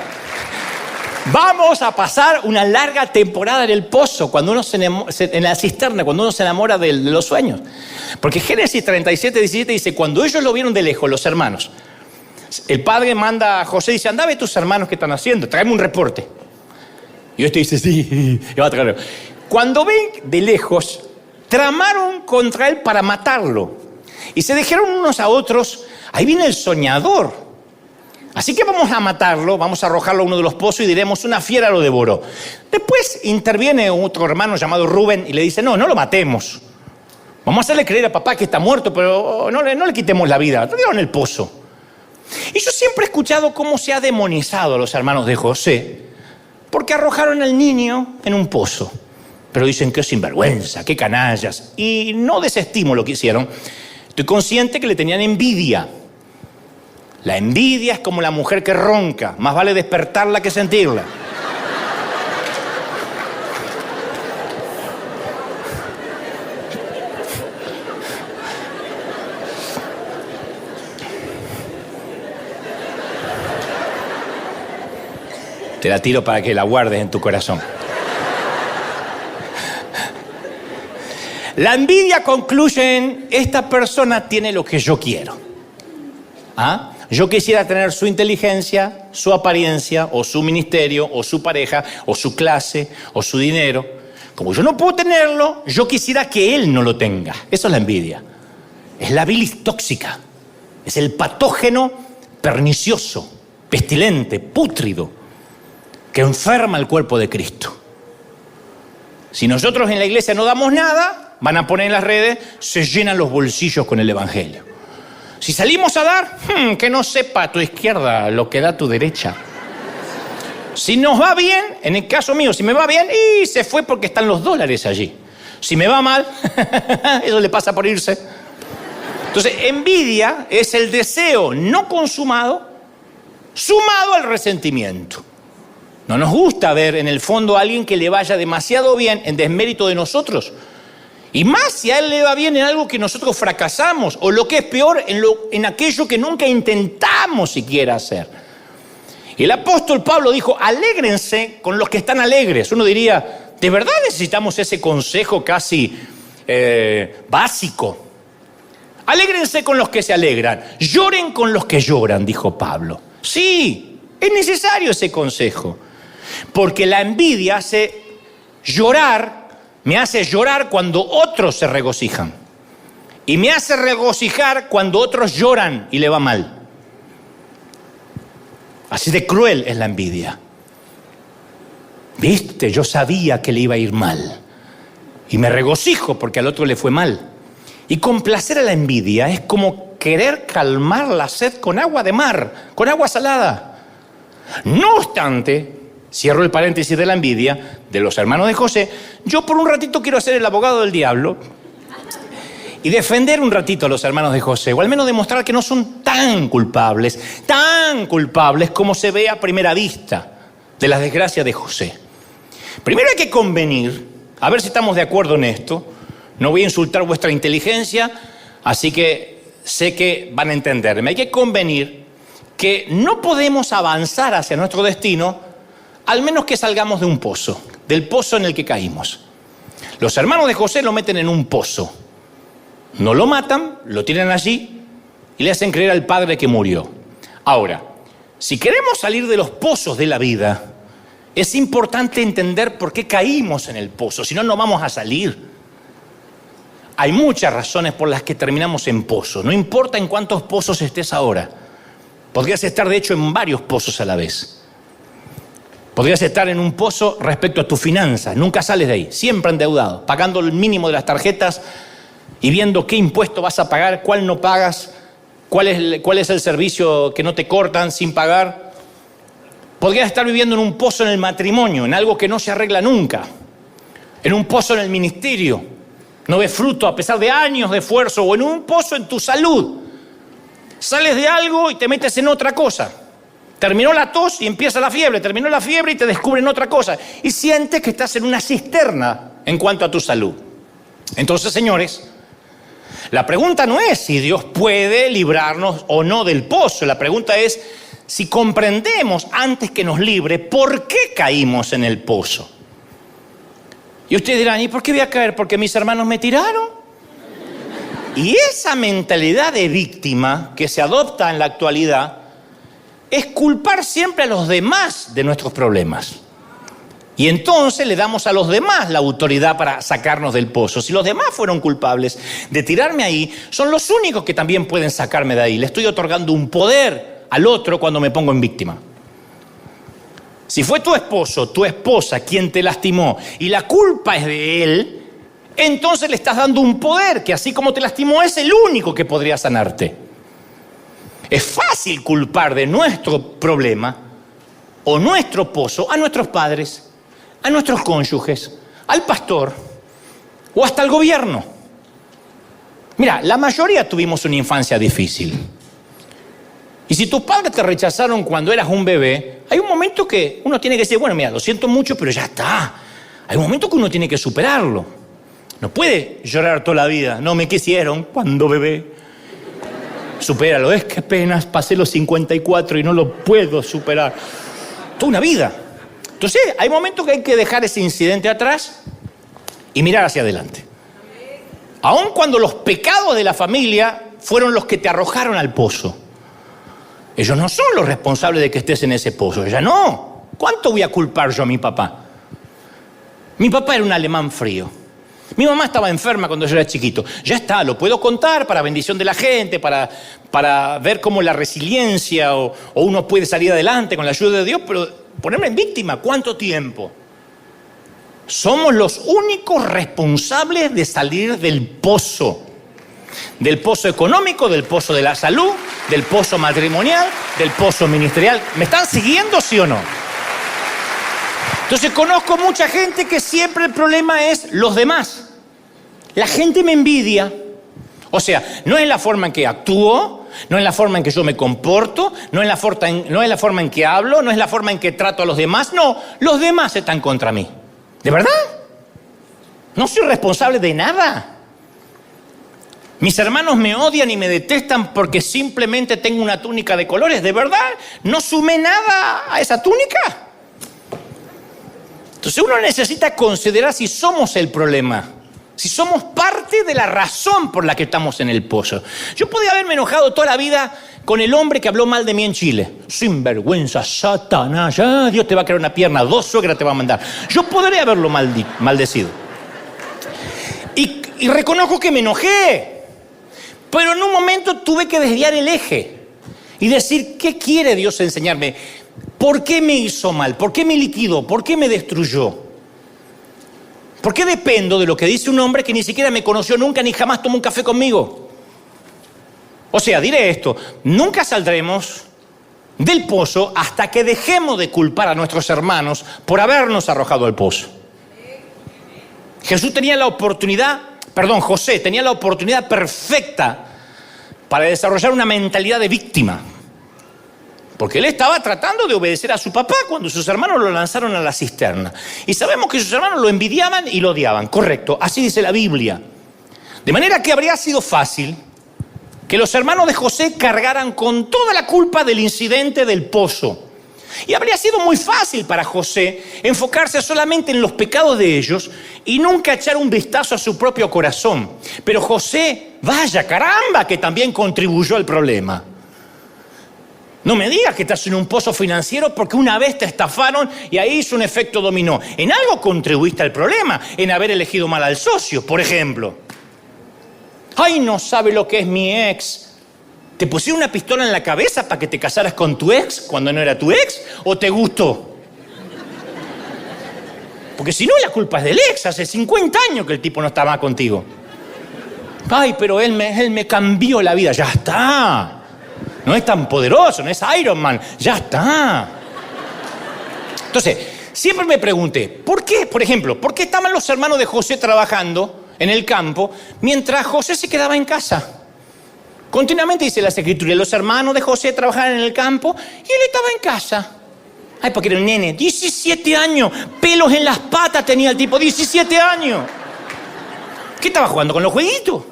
vamos a pasar una larga temporada en el pozo, cuando uno en la cisterna, cuando uno se enamora de los sueños. Porque Génesis 37:17 dice, cuando ellos lo vieron de lejos, los hermanos, el padre manda a José y dice, anda a ver tus hermanos qué están haciendo, tráeme un reporte. Y este dice, sí, y va a traer. Cuando ven de lejos, tramaron contra él para matarlo. Y se dijeron unos a otros, ahí viene el soñador. Así que vamos a matarlo, vamos a arrojarlo a uno de los pozos y diremos, una fiera lo devoró. Después interviene otro hermano llamado Rubén y le dice, no lo matemos. Vamos a hacerle creer a papá que está muerto, pero no le quitemos la vida, lo dieron en el pozo. Y yo siempre he escuchado cómo se ha demonizado a los hermanos de José, porque arrojaron al niño en un pozo. Pero dicen que sinvergüenza, qué canallas. Y no desestimo lo que hicieron. Estoy consciente que le tenían envidia. La envidia es como la mujer que ronca. Más vale despertarla que sentirla. Te la tiro para que la guardes en tu corazón. La envidia concluye en, esta persona tiene lo que yo quiero. ¿Ah? Yo quisiera tener su inteligencia, su apariencia, o su ministerio, o su pareja, o su clase, o su dinero. Como yo no puedo tenerlo, yo quisiera que él no lo tenga. Eso es la envidia. Es la bilis tóxica. Es el patógeno pernicioso, pestilente, pútrido, que enferma el cuerpo de Cristo. Si nosotros en la iglesia no damos nada, van a poner en las redes, se llenan los bolsillos con el evangelio. Si salimos a dar, que no sepa tu izquierda lo que da tu derecha. Si nos va bien, en el caso mío, si me va bien, y se fue porque están los dólares allí. Si me va mal, eso le pasa por irse. Entonces, envidia es el deseo no consumado, sumado al resentimiento. No nos gusta ver en el fondo a alguien que le vaya demasiado bien en desmérito de nosotros. Y más si a él le va bien en algo que nosotros fracasamos, o lo que es peor, en aquello que nunca intentamos siquiera hacer. Y el apóstol Pablo dijo, alégrense con los que están alegres. Uno diría, ¿de verdad necesitamos ese consejo casi básico? Alégrense con los que se alegran, lloren con los que lloran, dijo Pablo. Sí, es necesario ese consejo. Porque la envidia me hace llorar cuando otros se regocijan. Y me hace regocijar cuando otros lloran y le va mal. Así de cruel es la envidia. Viste, yo sabía que le iba a ir mal. Y me regocijo porque al otro le fue mal. Y complacer a la envidia es como querer calmar la sed con agua de mar, con agua salada. No obstante, cierro el paréntesis de la envidia de los hermanos de José, yo por un ratito quiero hacer el abogado del diablo y defender un ratito a los hermanos de José, o al menos demostrar que no son tan culpables como se ve a primera vista de las desgracias de José. Primero hay que convenir, a ver si estamos de acuerdo en esto. No voy a insultar vuestra inteligencia, así que sé que van a entenderme. Hay que convenir que no podemos avanzar hacia nuestro destino al menos que salgamos de un pozo, del pozo en el que caímos. Los hermanos de José lo meten en un pozo. No lo matan, lo tienen allí y le hacen creer al padre que murió. Ahora, si queremos salir de los pozos de la vida, es importante entender por qué caímos en el pozo, si no, no vamos a salir. Hay muchas razones por las que terminamos en pozos. No importa en cuántos pozos estés ahora. Podrías estar, de hecho, en varios pozos a la vez. Podrías estar en un pozo respecto a tus finanzas. Nunca sales de ahí. Siempre endeudado. Pagando el mínimo de las tarjetas y viendo qué impuesto vas a pagar, cuál no pagas, cuál es el servicio que no te cortan sin pagar. Podrías estar viviendo en un pozo en el matrimonio, en algo que no se arregla nunca. En un pozo en el ministerio. No ves fruto a pesar de años de esfuerzo. O en un pozo en tu salud. Sales de algo y te metes en otra cosa. Terminó la tos y empieza la fiebre. Terminó la fiebre y te descubren otra cosa. Y sientes que estás en una cisterna en cuanto a tu salud. Entonces, señores, la pregunta no es si Dios puede librarnos o no del pozo. La pregunta es si comprendemos antes que nos libre por qué caímos en el pozo. Y ustedes dirán, ¿y por qué voy a caer? ¿Porque mis hermanos me tiraron? Y esa mentalidad de víctima que se adopta en la actualidad es culpar siempre a los demás de nuestros problemas. Y entonces le damos a los demás la autoridad para sacarnos del pozo. Si los demás fueron culpables de tirarme ahí, son los únicos que también pueden sacarme de ahí. Le estoy otorgando un poder al otro cuando me pongo en víctima. Si fue tu esposo, tu esposa quien te lastimó y la culpa es de él, entonces le estás dando un poder que así como te lastimó es el único que podría sanarte. Es fácil culpar de nuestro problema o nuestro pozo a nuestros padres, a nuestros cónyuges, al pastor o hasta al gobierno. Mira, la mayoría tuvimos una infancia difícil. Y si tus padres te rechazaron cuando eras un bebé, hay un momento que uno tiene que decir, bueno, mira, lo siento mucho, pero ya está. Hay un momento que uno tiene que superarlo. No puede llorar toda la vida. No me quisieron cuando bebé. Supéralo. Es que apenas pasé los 54 y no lo puedo superar. Toda una vida. Entonces, hay momentos que hay que dejar ese incidente atrás y mirar hacia adelante. Aun cuando los pecados de la familia fueron los que te arrojaron al pozo. Ellos no son los responsables de que estés en ese pozo. Ella no. ¿Cuánto voy a culpar yo a mi papá? Mi papá era un alemán frío. Mi mamá estaba enferma cuando yo era chiquito. Ya está, lo puedo contar para bendición de la gente, para ver cómo la resiliencia o uno puede salir adelante con la ayuda de Dios, pero ponerme en víctima, ¿cuánto tiempo? Somos los únicos responsables de salir del pozo. Del pozo económico, del pozo de la salud, del pozo matrimonial, del pozo ministerial. ¿Me están siguiendo, sí o no? Entonces conozco mucha gente que siempre el problema es los demás. La gente me envidia. O sea, no es la forma en que actúo, no es la forma en que yo me comporto, no es la forma en que hablo, no es la forma en que trato a los demás. No, los demás están contra mí. ¿De verdad? No soy responsable de nada. Mis hermanos me odian y me detestan porque simplemente tengo una túnica de colores. ¿De verdad? ¿No sumé nada a esa túnica? Entonces uno necesita considerar si somos el problema, si somos parte de la razón por la que estamos en el pozo. Yo podía haberme enojado toda la vida con el hombre que habló mal de mí en Chile. Sinvergüenza, Satanás, ya Dios te va a crear una pierna, 2 suegras te va a mandar. Yo podría haberlo maldecido. Y reconozco que me enojé, pero en un momento tuve que desviar el eje y decir, ¿qué quiere Dios enseñarme? ¿Por qué me hizo mal? ¿Por qué me liquidó? ¿Por qué me destruyó? ¿Por qué dependo de lo que dice un hombre que ni siquiera me conoció nunca ni jamás tomó un café conmigo? O sea, diré esto, nunca saldremos del pozo hasta que dejemos de culpar a nuestros hermanos por habernos arrojado al pozo. Jesús tenía la oportunidad José tenía la oportunidad perfecta para desarrollar una mentalidad de víctima. Porque él estaba tratando de obedecer a su papá cuando sus hermanos lo lanzaron a la cisterna. Y sabemos que sus hermanos lo envidiaban y lo odiaban. Correcto, así dice la Biblia. De manera que habría sido fácil que los hermanos de José cargaran con toda la culpa del incidente del pozo. Y habría sido muy fácil para José enfocarse solamente en los pecados de ellos y nunca echar un vistazo a su propio corazón. Pero José, vaya caramba, que también contribuyó al problema. No me digas que estás en un pozo financiero porque una vez te estafaron y ahí hizo un efecto dominó. En algo contribuiste al problema, en haber elegido mal al socio, por ejemplo. Ay, no sabe lo que es mi ex. ¿Te pusieron una pistola en la cabeza para que te casaras con tu ex cuando no era tu ex? ¿O te gustó? Porque si no, la culpa es del ex. Hace 50 años que el tipo no está más contigo. Ay, pero él me cambió la vida. Ya está. No es tan poderoso, no es Iron Man. Ya está. Entonces, siempre me pregunté, ¿por qué? Por ejemplo, ¿por qué estaban los hermanos de José trabajando en el campo mientras José se quedaba en casa? Continuamente dice las escrituras, los hermanos de José trabajaban en el campo y él estaba en casa. Ay, porque era un nene, 17 años, pelos en las patas tenía el tipo, 17 años. ¿Qué estaba jugando con los jueguitos?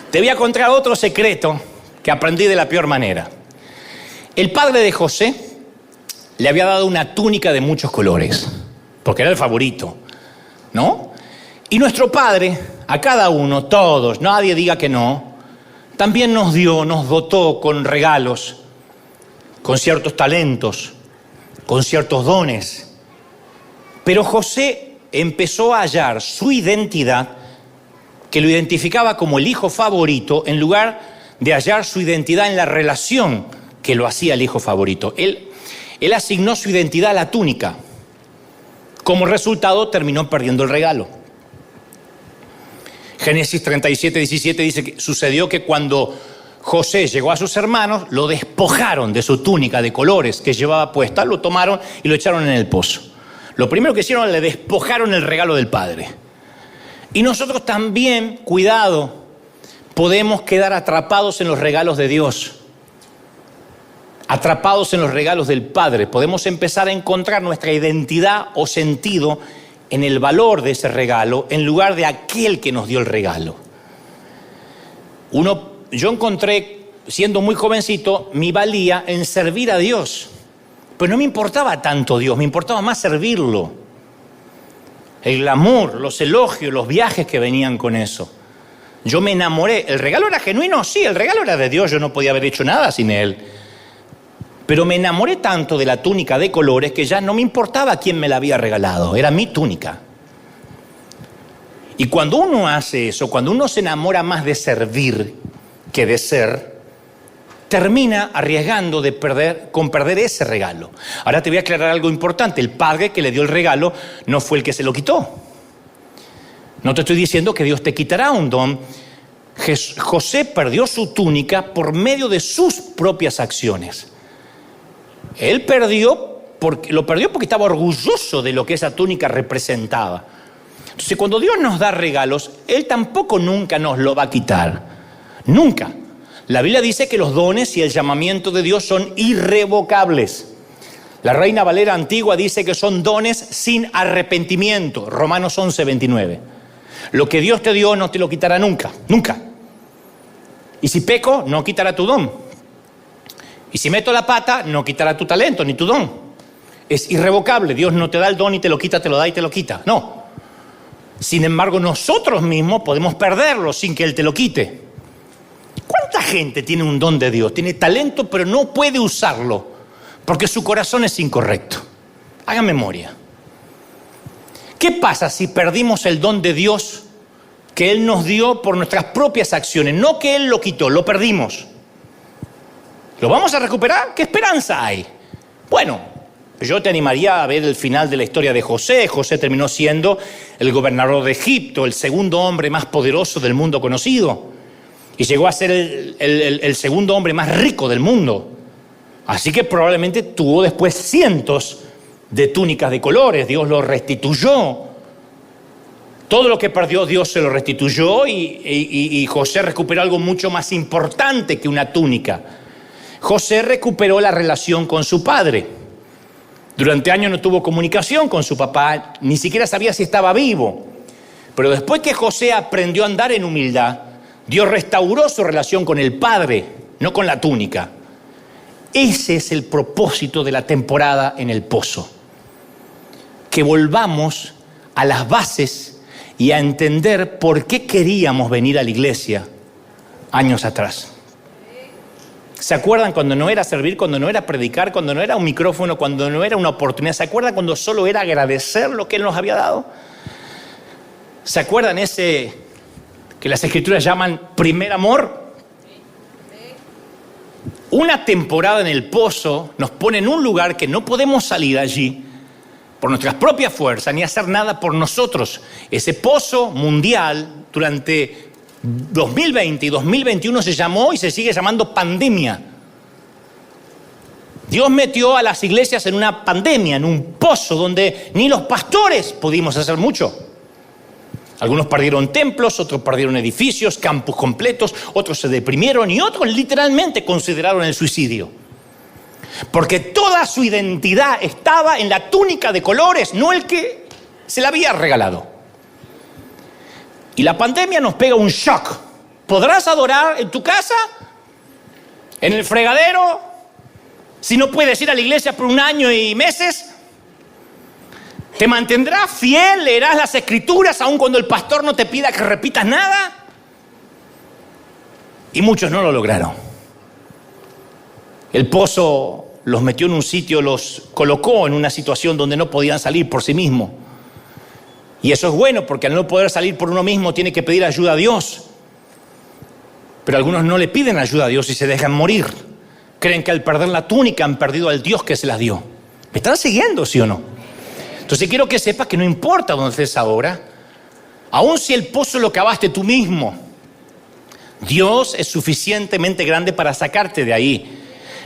Te voy a contar otro secreto que aprendí de la peor manera. El padre de José le había dado una túnica de muchos colores, porque era el favorito, ¿no? Y nuestro padre, a cada uno, todos, nadie diga que no, también nos dotó con regalos, con ciertos talentos, con ciertos dones. Pero José empezó a hallar su identidad, que lo identificaba como el hijo favorito, en lugar de hallar su identidad en la relación que lo hacía el hijo favorito. Él asignó su identidad a la túnica. Como resultado, terminó perdiendo el regalo. Génesis 37, 17 dice que sucedió que cuando José llegó a sus hermanos, lo despojaron de su túnica de colores que llevaba puesta, lo tomaron y lo echaron en el pozo. Lo primero que hicieron, le despojaron el regalo del padre. Y nosotros también, cuidado, podemos quedar atrapados en los regalos de Dios, atrapados en los regalos del Padre. Podemos empezar a encontrar nuestra identidad o sentido en el valor de ese regalo, en lugar de aquel que nos dio el regalo. Yo encontré, siendo muy jovencito, mi valía en servir a Dios. Pero no me importaba tanto Dios, me importaba más servirlo. El glamour, los elogios, los viajes que venían con eso. Yo me enamoré. ¿El regalo era genuino? Sí, el regalo era de Dios, yo no podía haber hecho nada sin él. Pero me enamoré tanto de la túnica de colores que ya no me importaba quién me la había regalado, era mi túnica. Y cuando uno hace eso, cuando uno se enamora más de servir que de ser, termina arriesgando con perder ese regalo. Ahora te voy a aclarar algo importante. El padre que le dio el regalo no fue el que se lo quitó. No te estoy diciendo que Dios te quitará un don. José perdió su túnica por medio de sus propias acciones. Él lo perdió porque estaba orgulloso de lo que esa túnica representaba. Entonces, cuando Dios nos da regalos, Él tampoco nunca nos lo va a quitar. Nunca. La Biblia dice que los dones y el llamamiento de Dios son irrevocables. La Reina Valera antigua dice que son dones sin arrepentimiento. Romanos 11, 29. Lo que Dios te dio no te lo quitará nunca, nunca. Y si peco, no quitará tu don. Y si meto la pata, no quitará tu talento ni tu don. Es irrevocable. Dios no te da el don y te lo quita, te lo da y te lo quita. No. Sin embargo, nosotros mismos podemos perderlo sin que Él te lo quite. ¿Cuánta gente tiene un don de Dios? Tiene talento, pero no puede usarlo porque su corazón es incorrecto. Hagan memoria. ¿Qué pasa si perdimos el don de Dios que Él nos dio por nuestras propias acciones? No que Él lo quitó, lo perdimos. ¿Lo vamos a recuperar? ¿Qué esperanza hay? Bueno, yo te animaría a ver el final de la historia de José. José terminó siendo el gobernador de Egipto, el segundo hombre más poderoso del mundo conocido. Y llegó a ser el segundo hombre más rico del mundo. Así que probablemente tuvo después cientos de túnicas de colores. Dios lo restituyó Todo lo que perdió Dios se lo restituyó y José recuperó algo mucho más importante que una túnica. José recuperó la relación con su padre. Durante años no tuvo comunicación con su papá, ni siquiera sabía si estaba vivo. Pero después que José aprendió a andar en humildad, Dios restauró su relación con el padre, no con la túnica. Ese es el propósito de la temporada en el pozo. Que volvamos a las bases y a entender por qué queríamos venir a la iglesia años atrás. ¿Se acuerdan cuando no era servir, cuando no era predicar, cuando no era un micrófono, cuando no era una oportunidad? ¿Se acuerdan cuando solo era agradecer lo que Él nos había dado? ¿Se acuerdan ese que las Escrituras llaman primer amor? Una temporada en el pozo nos pone en un lugar que no podemos salir allí por nuestras propias fuerzas, ni hacer nada por nosotros. Ese pozo mundial durante 2020 y 2021 se llamó y se sigue llamando pandemia. Dios metió a las iglesias en una pandemia, en un pozo donde ni los pastores pudimos hacer mucho. Algunos perdieron templos, otros perdieron edificios, campus completos, otros se deprimieron y otros literalmente consideraron el suicidio. Porque toda su identidad estaba en la túnica de colores, no el que se la había regalado. Y la pandemia nos pega un shock. ¿Podrás adorar en tu casa? ¿En el fregadero? Si no puedes ir a la iglesia por 1 año y meses. ¿Te mantendrás fiel? ¿Leerás las Escrituras aun cuando el pastor no te pida que repitas nada? Y muchos no lo lograron. El pozo los metió en un sitio, los colocó en una situación donde no podían salir por sí mismos. Y eso es bueno, porque al no poder salir por uno mismo tiene que pedir ayuda a Dios. Pero algunos no le piden ayuda a Dios y se dejan morir. Creen que al perder la túnica han perdido al Dios que se las dio. ¿Me están siguiendo, sí o no? Entonces quiero que sepas que no importa dónde estés ahora, aun si el pozo lo cavaste tú mismo, Dios es suficientemente grande para sacarte de ahí.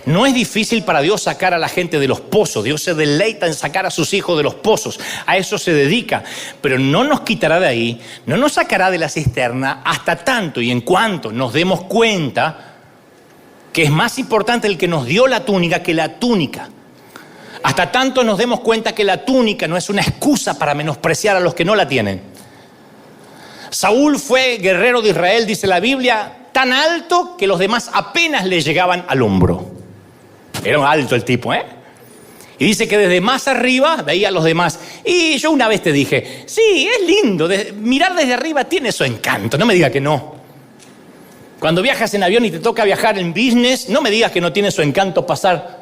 No es difícil para Dios sacar a la gente de los pozos. Dios se deleita en sacar a sus hijos de los pozos. A eso se dedica. Pero no nos quitará de ahí, no nos sacará de la cisterna hasta tanto y en cuanto nos demos cuenta que es más importante el que nos dio la túnica que la túnica. Hasta tanto nos demos cuenta que la túnica no es una excusa para menospreciar a los que no la tienen. Saúl fue guerrero de Israel, dice la Biblia, tan alto que los demás apenas le llegaban al hombro. Era un alto el tipo, ¿eh? Y dice que desde más arriba veía a los demás. Y yo una vez te dije, sí, es lindo, mirar desde arriba tiene su encanto, no me digas que no. Cuando viajas en avión y te toca viajar en business, no me digas que no tiene su encanto pasar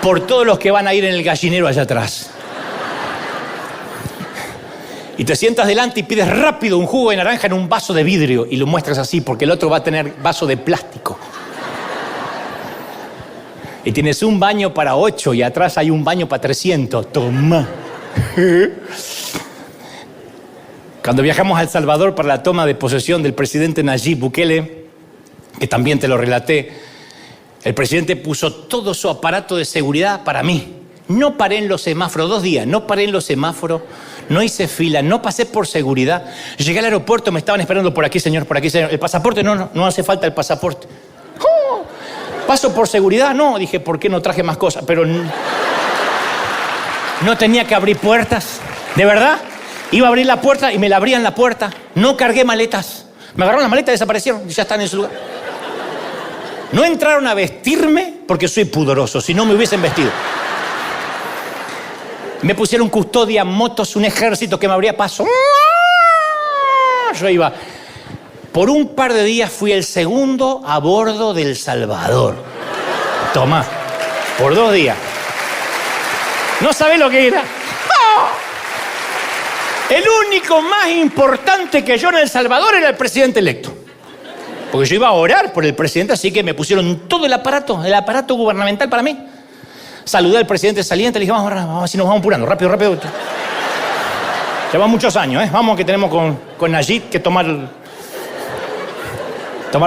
por todos los que van a ir en el gallinero allá atrás. Y te sientas delante y pides rápido un jugo de naranja en un vaso de vidrio y lo muestras así porque el otro va a tener vaso de plástico. Y tienes un baño para 8 y atrás hay un baño para 300. Toma. Cuando viajamos a El Salvador para la toma de posesión del presidente Nayib Bukele, que también te lo relaté, el presidente puso todo su aparato de seguridad para mí. No paré en los semáforos, 2 días, no paré en los semáforos, no hice fila, no pasé por seguridad. Llegué al aeropuerto, me estaban esperando por aquí, señor, por aquí, señor. ¿El pasaporte? No hace falta el pasaporte. ¡Oh! ¿Paso por seguridad? No, dije, ¿por qué no traje más cosas? Pero no tenía que abrir puertas, ¿de verdad? Iba a abrir la puerta y me la abrían la puerta. No cargué maletas. Me agarraron las maletas y desaparecieron y ya están en su lugar. No entraron a vestirme porque soy pudoroso, si no me hubiesen vestido. Me pusieron custodia, motos, un ejército que me abría paso. Yo iba. Por un par de días fui el segundo a bordo del Salvador. Toma, por 2 días. No sabés lo que era. El único más importante que yo en El Salvador era el presidente electo. Porque yo iba a orar por el presidente, así que me pusieron todo el aparato gubernamental para mí. Saludé al presidente saliente, le dije, vamos, así nos vamos apurando, rápido. Lleva muchos años, ¿eh? Vamos que tenemos con Nayib que tomar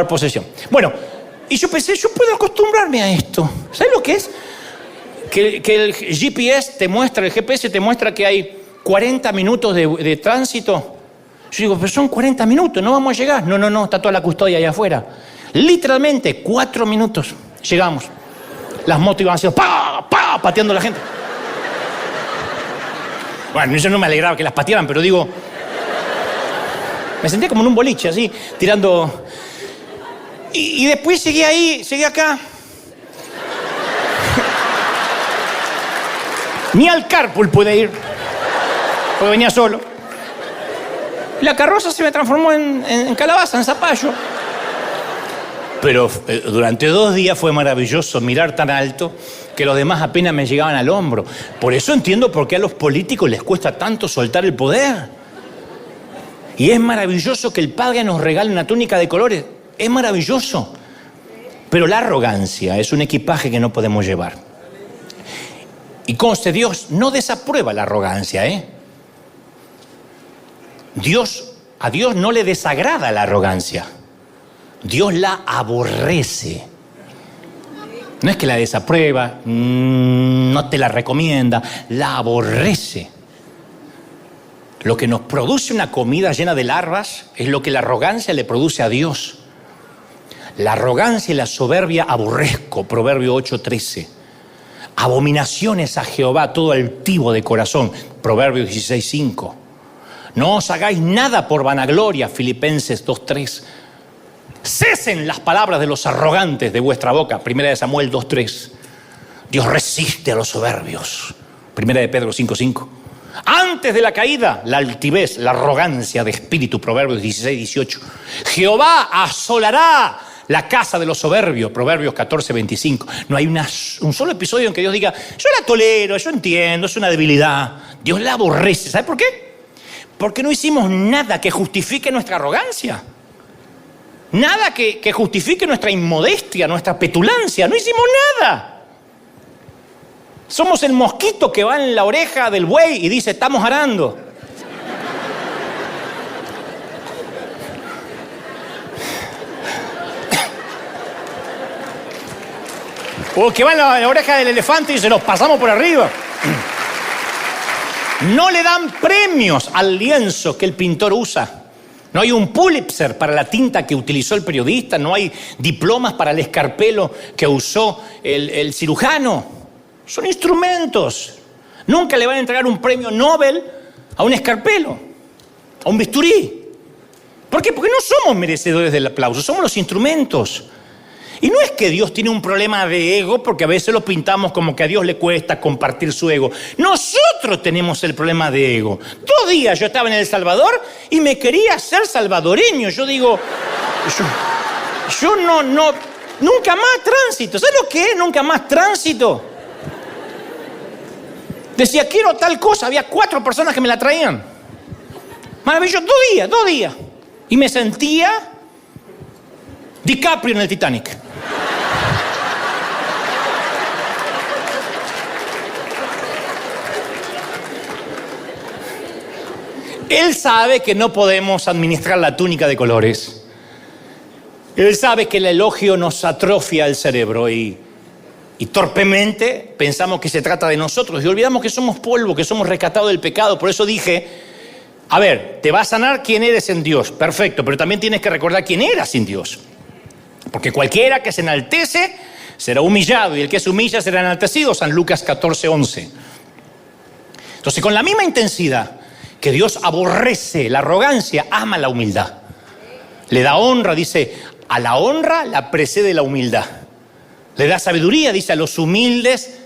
posesión. Bueno, y yo pensé, yo puedo acostumbrarme a esto. ¿Sabes lo que es? Que el GPS te muestra, que hay 40 minutos de tránsito. Yo digo, pero son 40 minutos, no vamos a llegar. No, está toda la custodia allá afuera. Literalmente, 4 minutos. Llegamos. Las motos iban haciendo pateando a la gente. Bueno, yo no me alegraba que las patearan, pero digo... Me sentía como en un boliche, así, tirando... Y después seguí ahí, seguí acá. Ni al carpool pude ir, porque venía solo. La carroza se me transformó en calabaza, en zapallo. Pero durante 2 días fue maravilloso mirar tan alto que los demás apenas me llegaban al hombro. Por eso entiendo por qué a los políticos les cuesta tanto soltar el poder. Y es maravilloso que el Padre nos regale una túnica de colores. Es maravilloso. Pero la arrogancia es un equipaje que no podemos llevar. Y conste, Dios no desaprueba la arrogancia, ¿eh? A Dios no le desagrada la arrogancia. Dios la aborrece. No es que la desaprueba, no te la recomienda, la aborrece. Lo que nos produce una comida llena de larvas es lo que la arrogancia le produce a Dios. La arrogancia y la soberbia aborrezco, Proverbio 8:13. Abominaciones a Jehová todo altivo de corazón, Proverbios 16:5. No os hagáis nada por vanagloria, Filipenses 2:3. Cesen las palabras de los arrogantes de vuestra boca, 1 Samuel 2:3. Dios resiste a los soberbios, 1 Pedro 5:5. Antes de la caída, la altivez, la arrogancia de espíritu, Proverbios 16:18. Jehová asolará la casa de los soberbios, Proverbios 14:25. No hay un solo episodio en que Dios diga, yo la tolero, yo entiendo, es una debilidad. Dios la aborrece. ¿Sabe por qué? Porque no hicimos nada que justifique nuestra arrogancia. Nada que justifique nuestra inmodestia, nuestra petulancia. No hicimos nada. Somos el mosquito que va en la oreja del buey y dice, estamos arando. O que va en la oreja del elefante y se los pasamos por arriba. No le dan premios al lienzo que el pintor usa. No hay un Pulitzer para la tinta que utilizó el periodista. No hay diplomas para el escarpelo que usó el cirujano. Son instrumentos. Nunca le van a entregar un premio Nobel a un escarpelo, a un bisturí. ¿Por qué? Porque no somos merecedores del aplauso, somos los instrumentos. Y no es que Dios tiene un problema de ego, porque a veces lo pintamos como que a Dios le cuesta compartir su ego. Nosotros tenemos el problema de ego. 2 días yo estaba en El Salvador y me quería ser salvadoreño. Yo digo, yo no, nunca más tránsito. ¿Sabes lo que es nunca más tránsito? Decía, quiero tal cosa. Había 4 personas que me la traían. Maravilloso. 2 días. Y me sentía DiCaprio en el Titanic. Él sabe que no podemos administrar la túnica de colores. Él sabe que el elogio nos atrofia el cerebro y torpemente pensamos que se trata de nosotros y olvidamos que somos polvo, que somos rescatados del pecado. Por eso dije, a ver, te va a sanar quién eres en Dios, perfecto, pero también tienes que recordar quién eras sin Dios. Porque cualquiera que se enaltece será humillado y el que se humilla será enaltecido, San Lucas 14:11. Entonces, con la misma intensidad que Dios aborrece la arrogancia, ama la humildad. Le da honra, dice, a la honra la precede la humildad. Le da sabiduría, dice, a los humildes,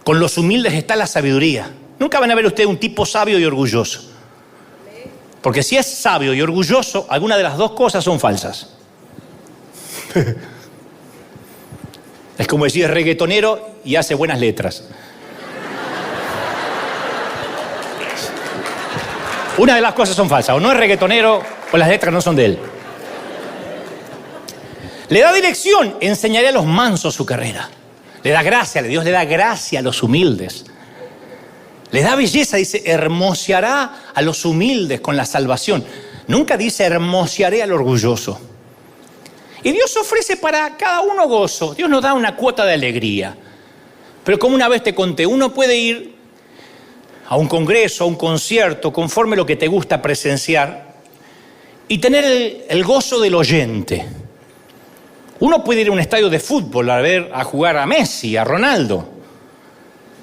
con los humildes está la sabiduría. Nunca van a ver ustedes un tipo sabio y orgulloso. Porque si es sabio y orgulloso, alguna de las 2 cosas son falsas. Es como decir, es reggaetonero y hace buenas letras. Una de las cosas son falsas, o no es reggaetonero o las letras no son de él. Le da dirección, enseñaré a los mansos su carrera. Le da gracia, Dios le da gracia a los humildes. Le da belleza, dice, hermoseará a los humildes con la salvación. Nunca dice hermosearé al orgulloso. Y Dios ofrece para cada uno gozo. Dios nos da una cuota de alegría. Pero como una vez te conté, uno puede ir a un congreso, a un concierto, conforme lo que te gusta presenciar, y tener el gozo del oyente. Uno puede ir a un estadio de fútbol a jugar a Messi, a Ronaldo,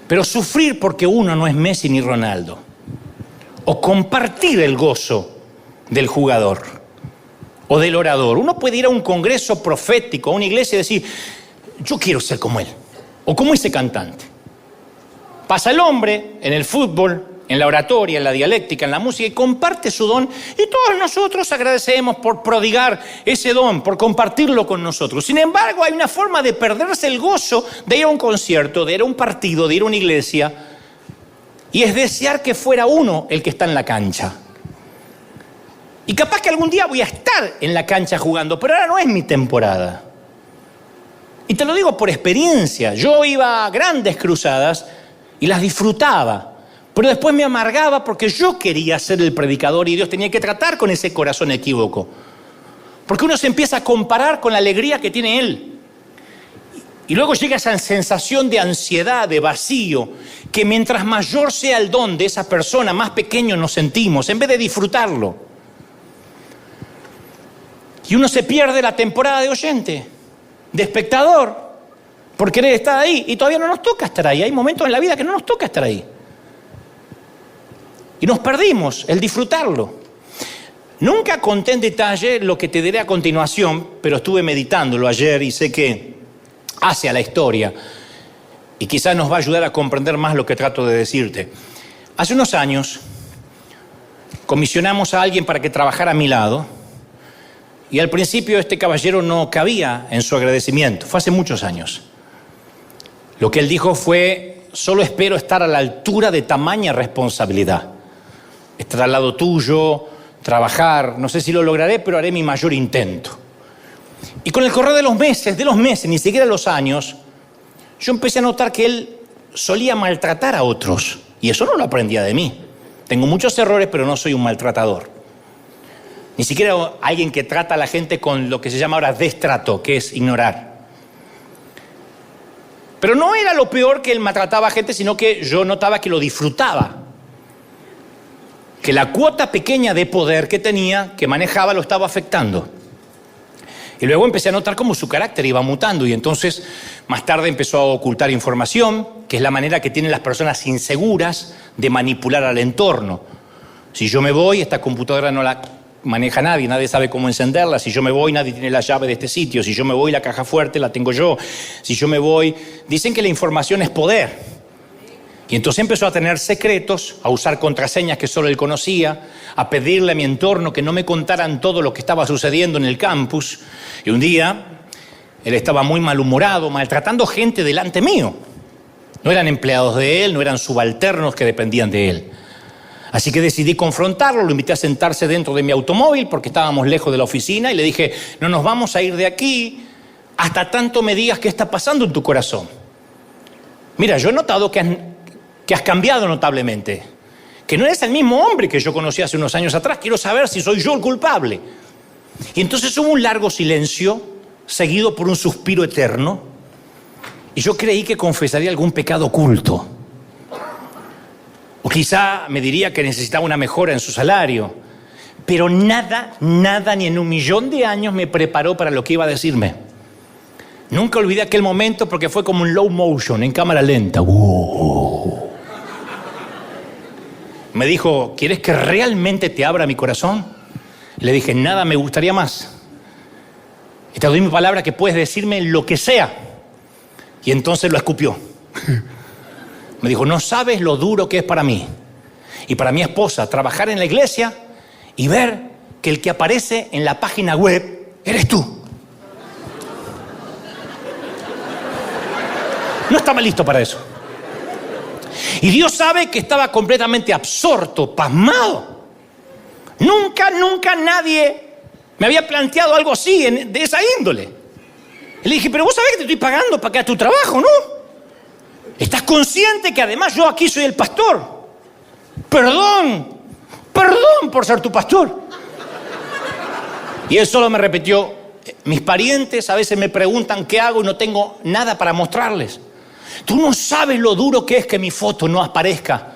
pero sufrir porque uno no es Messi ni Ronaldo. O compartir el gozo del jugador o del orador. Uno puede ir a un congreso profético, a una iglesia y decir, yo quiero ser como él, o como ese cantante. Pasa el hombre en el fútbol, en la oratoria, en la dialéctica, en la música, y comparte su don, y todos nosotros agradecemos por prodigar ese don, por compartirlo con nosotros. Sin embargo, hay una forma de perderse el gozo de ir a un concierto, de ir a un partido, de ir a una iglesia, y es desear que fuera uno el que está en la cancha. Y capaz que algún día voy a estar en la cancha jugando, pero ahora no es mi temporada. Y te lo digo por experiencia. Yo iba a grandes cruzadas y las disfrutaba, pero después me amargaba porque yo quería ser el predicador y Dios tenía que tratar con ese corazón equívoco. Porque uno se empieza a comparar con la alegría que tiene Él. Y luego llega esa sensación de ansiedad, de vacío, que mientras mayor sea el don de esa persona, más pequeño nos sentimos, en vez de disfrutarlo. Y uno se pierde la temporada de oyente, de espectador, por querer estar ahí, y todavía no nos toca estar ahí. Hay momentos en la vida que no nos toca estar ahí. Y nos perdimos el disfrutarlo. Nunca conté en detalle lo que te diré a continuación, pero estuve meditándolo ayer y sé que hace a la historia y quizás nos va a ayudar a comprender más lo que trato de decirte. Hace unos años comisionamos a alguien para que trabajara a mi lado y al principio este caballero no cabía en su agradecimiento. Fue hace muchos años. Lo que él dijo fue, solo espero estar a la altura de tamaña responsabilidad. Estar al lado tuyo, trabajar, no sé si lo lograré, pero haré mi mayor intento. Y con el correr de los meses, ni siquiera los años, yo empecé a notar que él solía maltratar a otros. Y eso no lo aprendía de mí. Tengo muchos errores, pero no soy un maltratador. Ni siquiera alguien que trata a la gente con lo que se llama ahora destrato, que es ignorar. Pero no era lo peor que él maltrataba a gente, sino que yo notaba que lo disfrutaba. Que la cuota pequeña de poder que tenía, que manejaba, lo estaba afectando. Y luego empecé a notar cómo su carácter iba mutando y entonces más tarde empezó a ocultar información, que es la manera que tienen las personas inseguras de manipular al entorno. Si yo me voy, esta computadora no la maneja nadie sabe cómo encenderla. Si yo me voy, nadie tiene la llave de este sitio. Si yo me voy, la caja fuerte la tengo yo. Si yo me voy, dicen que la información es poder. Y entonces empezó a tener secretos, a usar contraseñas que solo él conocía, a pedirle a mi entorno que no me contaran todo lo que estaba sucediendo en el campus. Y un día, él estaba muy malhumorado, maltratando gente delante mío. No eran empleados de él, no eran subalternos que dependían de él. Así que decidí confrontarlo, lo invité a sentarse dentro de mi automóvil porque estábamos lejos de la oficina y le dije, no nos vamos a ir de aquí hasta tanto me digas qué está pasando en tu corazón. Mira, yo he notado que has cambiado notablemente, que no eres el mismo hombre que yo conocí hace unos años atrás. Quiero saber si soy yo el culpable. Y entonces hubo un largo silencio, seguido por un suspiro eterno, y yo creí que confesaría algún pecado oculto. O quizá me diría que necesitaba una mejora en su salario. Pero nada, ni en 1.000.000 de años me preparó para lo que iba a decirme. Nunca olvidé aquel momento porque fue como un low motion, en cámara lenta. Me dijo, ¿quieres que realmente te abra mi corazón? Le dije, nada me gustaría más. Y te doy mi palabra que puedes decirme lo que sea. Y entonces lo escupió. Me dijo, no sabes lo duro que es para mí y para mi esposa trabajar en la iglesia y ver que el que aparece en la página web eres tú. No estaba listo para eso. Y Dios sabe que estaba completamente absorto, pasmado. Nunca nadie me había planteado algo así, de esa índole. Y le dije, pero vos sabés que te estoy pagando para que hagas tu trabajo, ¿no? ¿Estás consciente que además yo aquí soy el pastor? Perdón por ser tu pastor. Y él solo me repitió, mis parientes a veces me preguntan qué hago y no tengo nada para mostrarles. Tú no sabes lo duro que es que mi foto no aparezca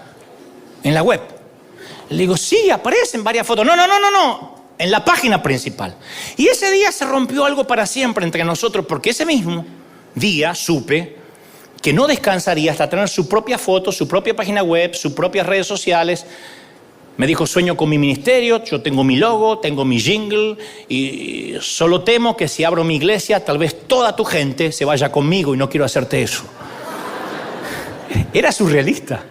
en la web. Le digo, sí, aparecen varias fotos. No, en la página principal. Y ese día se rompió algo para siempre entre nosotros, porque ese mismo día supe que no descansaría hasta tener su propia foto, su propia página web, sus propias redes sociales. Me dijo, sueño con mi ministerio, yo tengo mi logo, tengo mi jingle, y solo temo que si abro mi iglesia, tal vez toda tu gente se vaya conmigo y no quiero hacerte eso. Era surrealista.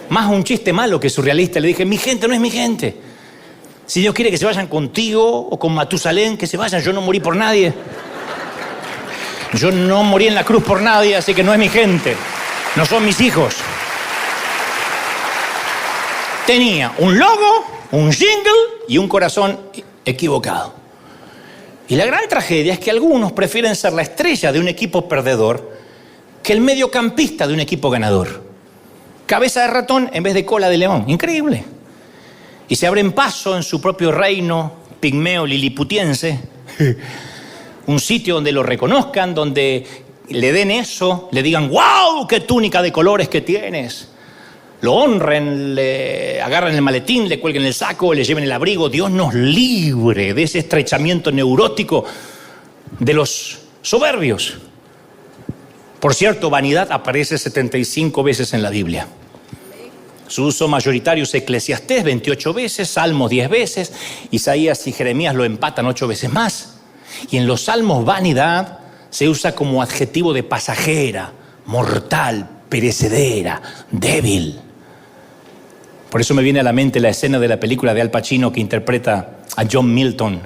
Más un chiste malo que surrealista. Le dije, mi gente no es mi gente. Si Dios quiere que se vayan contigo o con Matusalén, que se vayan. Yo no morí por nadie. Yo no morí en la cruz por nadie, así que no es mi gente. No son mis hijos. Tenía un logo, un jingle y un corazón equivocado. Y la gran tragedia es que algunos prefieren ser la estrella de un equipo perdedor que el mediocampista de un equipo ganador. Cabeza de ratón en vez de cola de león. Increíble. Y se abren paso en su propio reino pigmeo liliputiense. Un sitio donde lo reconozcan, donde le den eso, le digan, ¡wow! ¡Qué túnica de colores que tienes! Lo honren, le agarran el maletín, le cuelguen el saco, le lleven el abrigo. Dios nos libre de ese estrechamiento neurótico de los soberbios. Por cierto, vanidad aparece 75 veces en la Biblia. Su uso mayoritario es Eclesiastés 28 veces, Salmos 10 veces, Isaías y Jeremías lo empatan 8 veces más. Y en los Salmos vanidad se usa como adjetivo de pasajera, mortal, perecedera, débil. Por eso me viene a la mente la escena de la película de Al Pacino que interpreta a John Milton,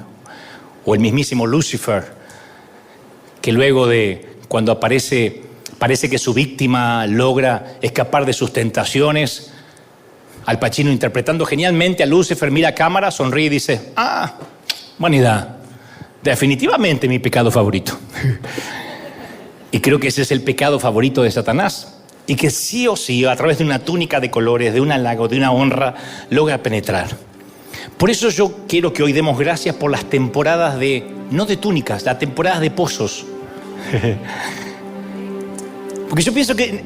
o el mismísimo Lucifer, que luego de cuando parece que su víctima logra escapar de sus tentaciones, Al Pacino, interpretando genialmente a Lucifer, mira a cámara, sonríe y dice, vanidad, definitivamente mi pecado favorito. Y creo que ese es el pecado favorito de Satanás. Y que sí o sí, a través de una túnica de colores, de un halago, de una honra, logra penetrar. Por eso yo quiero que hoy demos gracias por las temporadas no de túnicas, las temporadas de pozos. Porque yo pienso que,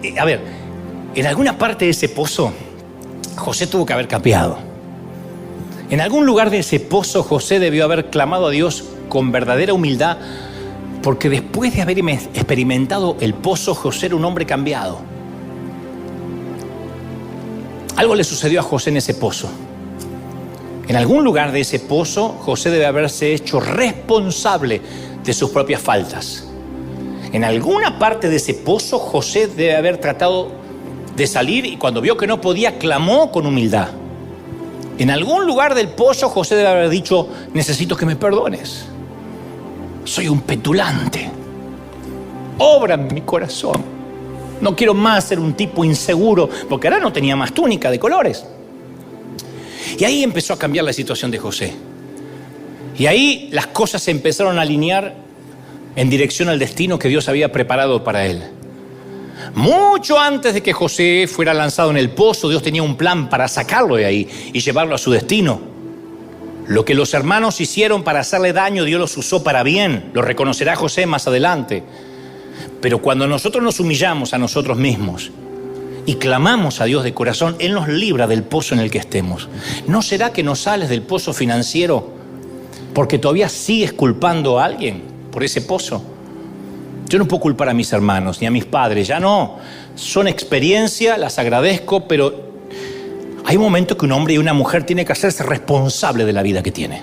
en alguna parte de ese pozo, José tuvo que haber cambiado. En algún lugar de ese pozo, José debió haber clamado a Dios con verdadera humildad, porque después de haber experimentado el pozo, José era un hombre cambiado. Algo le sucedió a José en ese pozo. En algún lugar de ese pozo, José debe haberse hecho responsable de sus propias faltas. En alguna parte de ese pozo, José debe haber tratado de salir y cuando vio que no podía, clamó con humildad. En algún lugar del pozo, José debe haber dicho, necesito que me perdones. Soy un petulante. Obra en mi corazón. No quiero más ser un tipo inseguro, porque ahora no tenía más túnica de colores. Y ahí empezó a cambiar la situación de José. Y ahí las cosas se empezaron a alinear en dirección al destino que Dios había preparado para él. Mucho antes de que José fuera lanzado en el pozo, Dios tenía un plan para sacarlo de ahí y llevarlo a su destino. Lo que los hermanos hicieron para hacerle daño, Dios los usó para bien. Lo reconocerá José más adelante. Pero cuando nosotros nos humillamos a nosotros mismos y clamamos a Dios de corazón, Él nos libra del pozo en el que estemos. ¿No será que no sales del pozo financiero porque todavía sigues culpando a alguien por ese pozo? Yo no puedo culpar a mis hermanos ni a mis padres, ya no. Son experiencias, las agradezco, pero hay momentos que un hombre y una mujer tienen que hacerse responsable de la vida que tiene.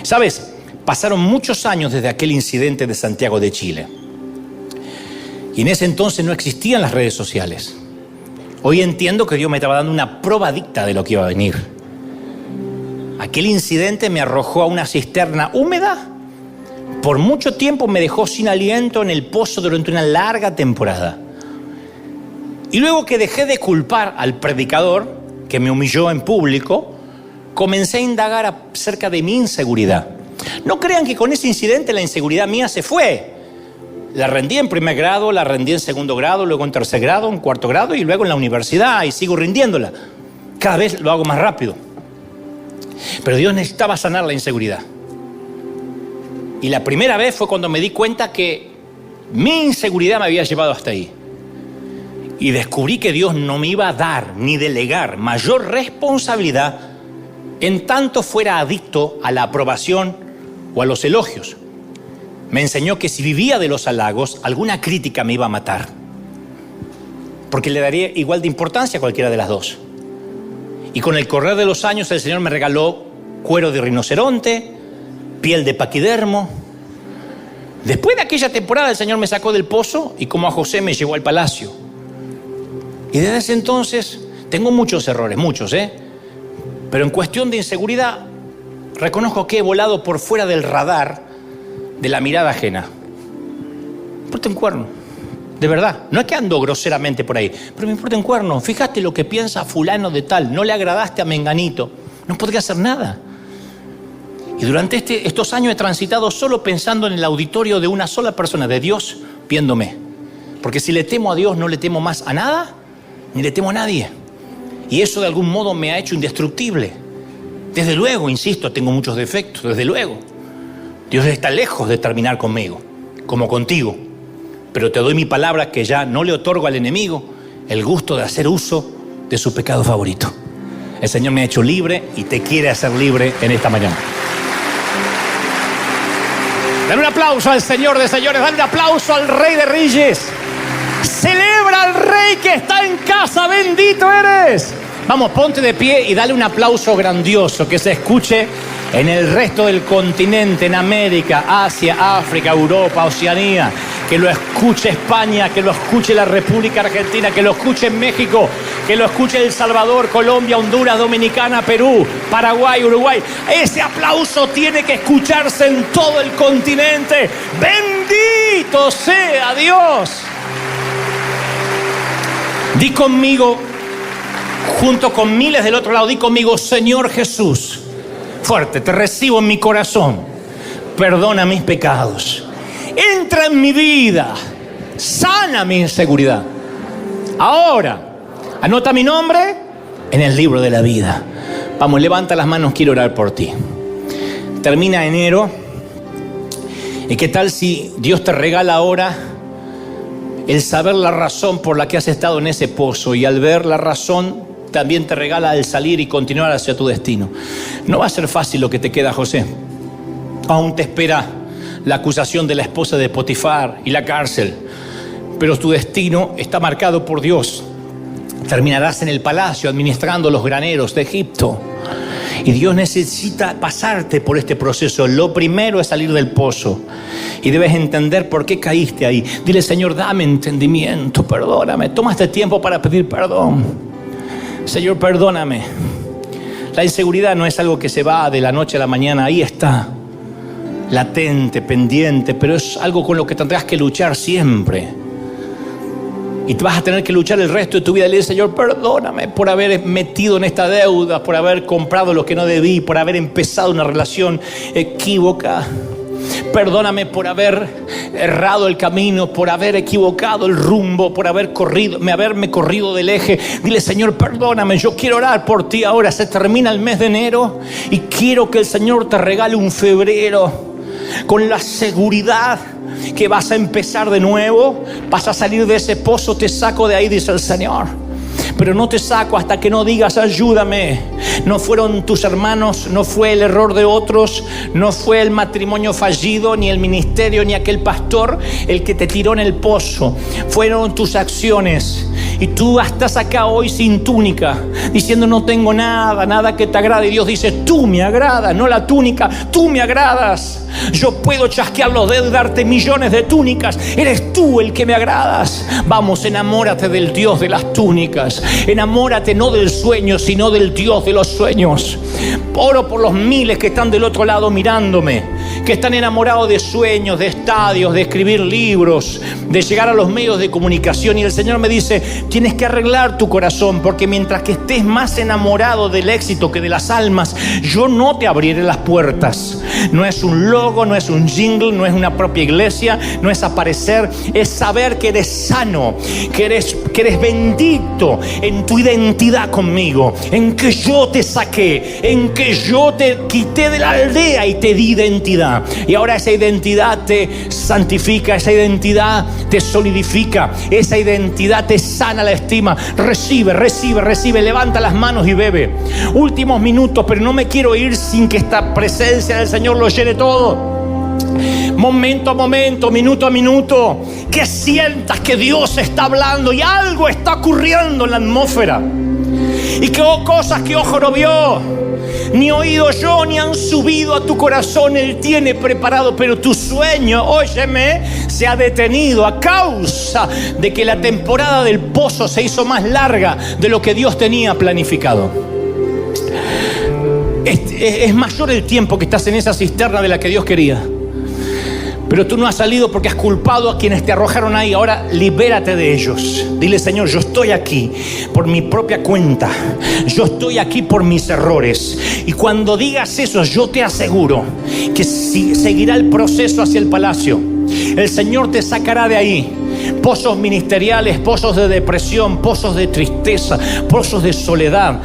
¿Sabes? Pasaron muchos años desde aquel incidente de Santiago de Chile. Y en ese entonces no existían las redes sociales. Hoy entiendo que Dios me estaba dando una probadita de lo que iba a venir. Aquel incidente me arrojó a una cisterna húmeda. Por mucho tiempo me dejó sin aliento en el pozo durante una larga temporada. Y luego que dejé de culpar al predicador, que me humilló en público, comencé a indagar acerca de mi inseguridad. No crean que con ese incidente la inseguridad mía se fue. La rendí en primer grado, la rendí en segundo grado, luego en tercer grado, en cuarto grado y luego en la universidad y sigo rindiéndola. Cada vez lo hago más rápido. Pero Dios necesitaba sanar la inseguridad. Y la primera vez fue cuando me di cuenta que mi inseguridad me había llevado hasta ahí. Y descubrí que Dios no me iba a dar ni delegar mayor responsabilidad en tanto fuera adicto a la aprobación o a los elogios. Me enseñó que si vivía de los halagos, alguna crítica me iba a matar, porque le daría igual de importancia a cualquiera de las dos. Y con el correr de los años el Señor me regaló cuero de rinoceronte, piel de paquidermo. Después de aquella temporada el Señor me sacó del pozo y como a José me llevó al palacio. Y desde ese entonces tengo muchos errores, muchos, pero en cuestión de inseguridad reconozco que he volado por fuera del radar de la mirada ajena. Me importa un cuerno, de verdad. No es que ando groseramente por ahí, pero me importa un cuerno. Fíjate lo que piensa fulano de tal. No le agradaste a menganito, no podría hacer nada. Y durante estos años he transitado solo pensando en el auditorio de una sola persona, de Dios, viéndome. Porque si le temo a Dios, no le temo más a nada, ni le temo a nadie. Y eso de algún modo me ha hecho indestructible. Desde luego, insisto, tengo muchos defectos, desde luego. Dios está lejos de terminar conmigo, como contigo. Pero te doy mi palabra que ya no le otorgo al enemigo el gusto de hacer uso de su pecado favorito. El Señor me ha hecho libre y te quiere hacer libre en esta mañana. Dale un aplauso al Señor de señores, dale un aplauso al Rey de Reyes. Celebra al Rey que está en casa, bendito eres. Vamos, ponte de pie y dale un aplauso grandioso que se escuche en el resto del continente, en América, Asia, África, Europa, Oceanía. Que lo escuche España, que lo escuche la República Argentina, que lo escuche México, que lo escuche El Salvador, Colombia, Honduras, Dominicana, Perú, Paraguay, Uruguay. Ese aplauso tiene que escucharse en todo el continente. ¡Bendito sea Dios! Di conmigo, junto con miles del otro lado, di conmigo: Señor Jesús, fuerte, te recibo en mi corazón, perdona mis pecados, entra en mi vida, sana mi inseguridad. Ahora, anota mi nombre en el libro de la vida. Vamos, levanta las manos, quiero orar por ti. Termina enero, ¿y qué tal si Dios te regala ahora el saber la razón por la que has estado en ese pozo, y al ver la razón también te regala el salir y continuar hacia tu destino? No va a ser fácil lo que te queda, José. Aún te espera la acusación de la esposa de Potifar y la cárcel, pero tu destino está marcado por Dios. Terminarás en el palacio administrando los graneros de Egipto. Y Dios necesita pasarte por este proceso. Lo primero es salir del pozo. Y debes entender por qué caíste ahí. Dile: Señor, dame entendimiento, perdóname. Toma este tiempo para pedir perdón. Señor, perdóname. La inseguridad no es algo que se va de la noche a la mañana. Ahí está, latente, pendiente, pero es algo con lo que tendrás que luchar siempre. Y te vas a tener que luchar el resto de tu vida. Y le dices: Señor, perdóname por haber metido en esta deuda, por haber comprado lo que no debí, por haber empezado una relación equívoca. Perdóname por haber errado el camino, por haber equivocado el rumbo, por haberme corrido del eje. Dile: Señor, perdóname, yo quiero orar por ti ahora. Se termina el mes de enero y quiero que el Señor te regale un febrero con la seguridad que vas a empezar de nuevo, vas a salir de ese pozo. Te saco de ahí, dice el Señor, pero no te saco hasta que no digas: ayúdame. No fueron tus hermanos, no fue el error de otros, no fue el matrimonio fallido, ni el ministerio, ni aquel pastor el que te tiró en el pozo. Fueron tus acciones. Y tú estás acá hoy sin túnica, diciendo: no tengo nada que te agrade. Y Dios dice: tú me agradas, no la túnica, tú me agradas. Yo puedo chasquear los dedos y darte millones de túnicas. Eres tú el que me agradas. Vamos, enamórate del Dios de las túnicas. Enamórate no del sueño, sino del Dios de los sueños. Oro por los miles que están del otro lado mirándome, que están enamorados de sueños, de estadios, de escribir libros, de llegar a los medios de comunicación. Y el Señor me dice: tienes que arreglar tu corazón, porque mientras que estés más enamorado del éxito que de las almas, yo no te abriré las puertas. No es un logo, no es un jingle, no es una propia iglesia, no es aparecer, es saber que eres sano, que eres bendito en tu identidad conmigo, en que yo te saqué, en que yo te quité de la aldea y te di identidad. determina. Y ahora esa identidad te santifica, esa identidad te solidifica, esa identidad te sana la estima. Recibe, recibe, recibe. Levanta las manos y bebe. Últimos minutos, pero no me quiero ir sin que esta presencia del Señor lo llene todo. Momento a momento, minuto a minuto, que sientas que Dios está hablando y algo está ocurriendo en la atmósfera. Y que cosas que ojo no vio, ni oído yo, ni han subido a tu corazón, Él tiene preparado. Pero tu sueño, óyeme, se ha detenido a causa de que la temporada del pozo se hizo más larga de lo que Dios tenía planificado. Es mayor el tiempo que estás en esa cisterna de la que Dios quería. Pero tú no has salido porque has culpado a quienes te arrojaron ahí. Ahora libérate de ellos. Dile: Señor, yo estoy aquí por mi propia cuenta. Yo estoy aquí por mis errores. Y cuando digas eso, yo te aseguro que seguirá el proceso hacia el palacio. El Señor te sacará de ahí. Pozos ministeriales, pozos de depresión, pozos de tristeza, pozos de soledad,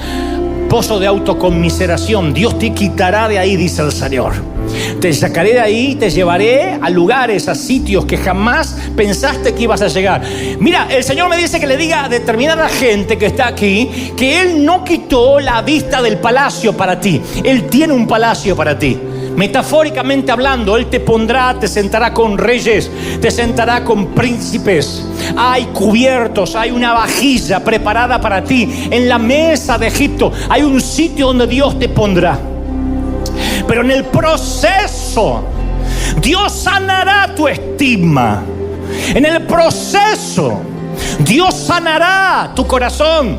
pozos de autoconmiseración. Dios te quitará de ahí, dice el Señor. Te sacaré de ahí, te llevaré a lugares, a sitios que jamás pensaste que ibas a llegar. Mira, el Señor me dice que le diga a determinada gente que está aquí que Él no quitó la vista del palacio para ti. Él tiene un palacio para ti. Metafóricamente hablando, Él te pondrá, te sentará con reyes, te sentará con príncipes. Hay cubiertos, hay una vajilla preparada para ti. En la mesa de Egipto hay un sitio donde Dios te pondrá. Pero en el proceso, Dios sanará tu estima. En el proceso, Dios sanará tu corazón.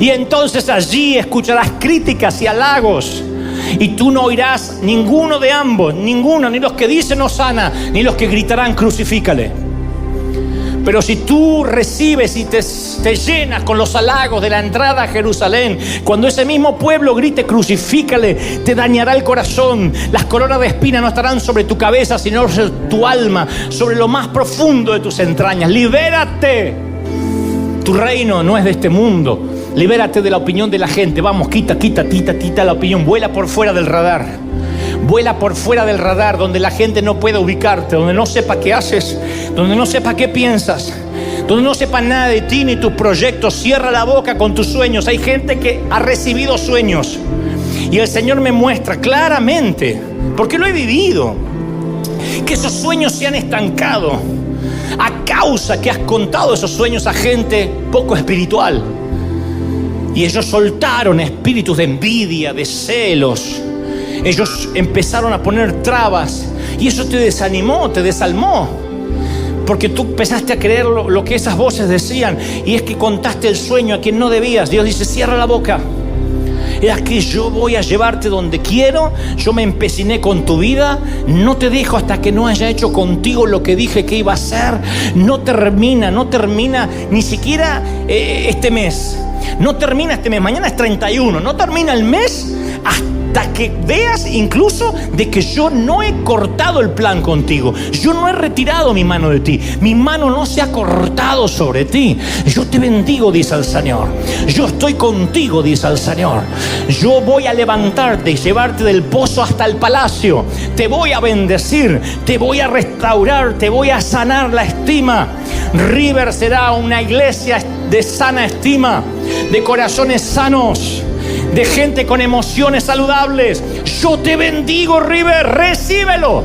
Y entonces allí escucharás críticas y halagos. Y tú no oirás ninguno de ambos, ninguno, ni los que dicen Hosana, ni los que gritarán crucifícale. Pero si tú recibes y te llenas con los halagos de la entrada a Jerusalén, cuando ese mismo pueblo grite crucifícale, te dañará el corazón. Las coronas de espina no estarán sobre tu cabeza, sino sobre tu alma, sobre lo más profundo de tus entrañas. Libérate. Tu reino no es de este mundo. Libérate de la opinión de la gente. Vamos, quita la opinión. Vuela por fuera del radar. Vuela por fuera del radar, donde la gente no pueda ubicarte, donde no sepa qué haces, donde no sepa qué piensas, donde no sepa nada de ti ni tus proyectos. Cierra la boca con tus sueños. Hay gente que ha recibido sueños y el Señor me muestra claramente, porque lo he vivido, que esos sueños se han estancado a causa que has contado esos sueños a gente poco espiritual. Y ellos soltaron espíritus de envidia, de celos. Ellos empezaron a poner trabas y eso te desanimó, te desalmó, porque tú empezaste a creer lo que esas voces decían, y es que contaste el sueño a quien no debías. Dios dice: cierra la boca. Es que yo voy a llevarte donde quiero. Yo me empeciné con tu vida. No te dejo hasta que no haya hecho contigo lo que dije que iba a hacer. No termina ni siquiera este mes. No termina este mes. Mañana es 31. No termina el mes hasta que veas incluso de que yo no he cortado el plan contigo. Yo no he retirado mi mano de ti. Mi mano no se ha cortado sobre ti. Yo te bendigo, dice el Señor. Yo estoy contigo, dice el Señor. Yo voy a levantarte y llevarte del pozo hasta el palacio. Te voy a bendecir, te voy a restaurar, te voy a sanar la estima. River será una iglesia de sana estima, de corazones sanos, de gente con emociones saludables. Yo te bendigo, River, recíbelo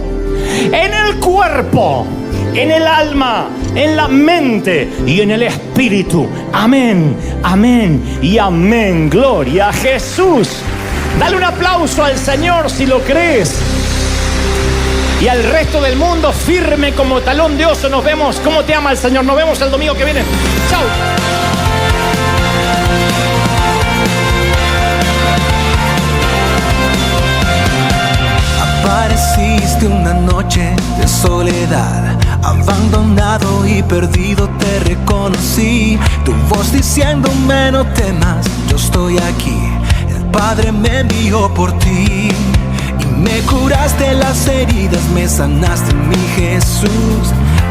en el cuerpo, en el alma, en la mente y en el espíritu. Amén, amén y amén. Gloria a Jesús. Dale un aplauso al Señor si lo crees. Y al resto del mundo, firme como talón de oso. Nos vemos. ¿Cómo te ama el Señor? Nos vemos el domingo que viene. Chao. Apareciste una noche de soledad, abandonado y perdido te reconocí. Tu voz diciéndome: no temas, yo estoy aquí. El Padre me envió por ti. Y me curaste las heridas, me sanaste, mi Jesús.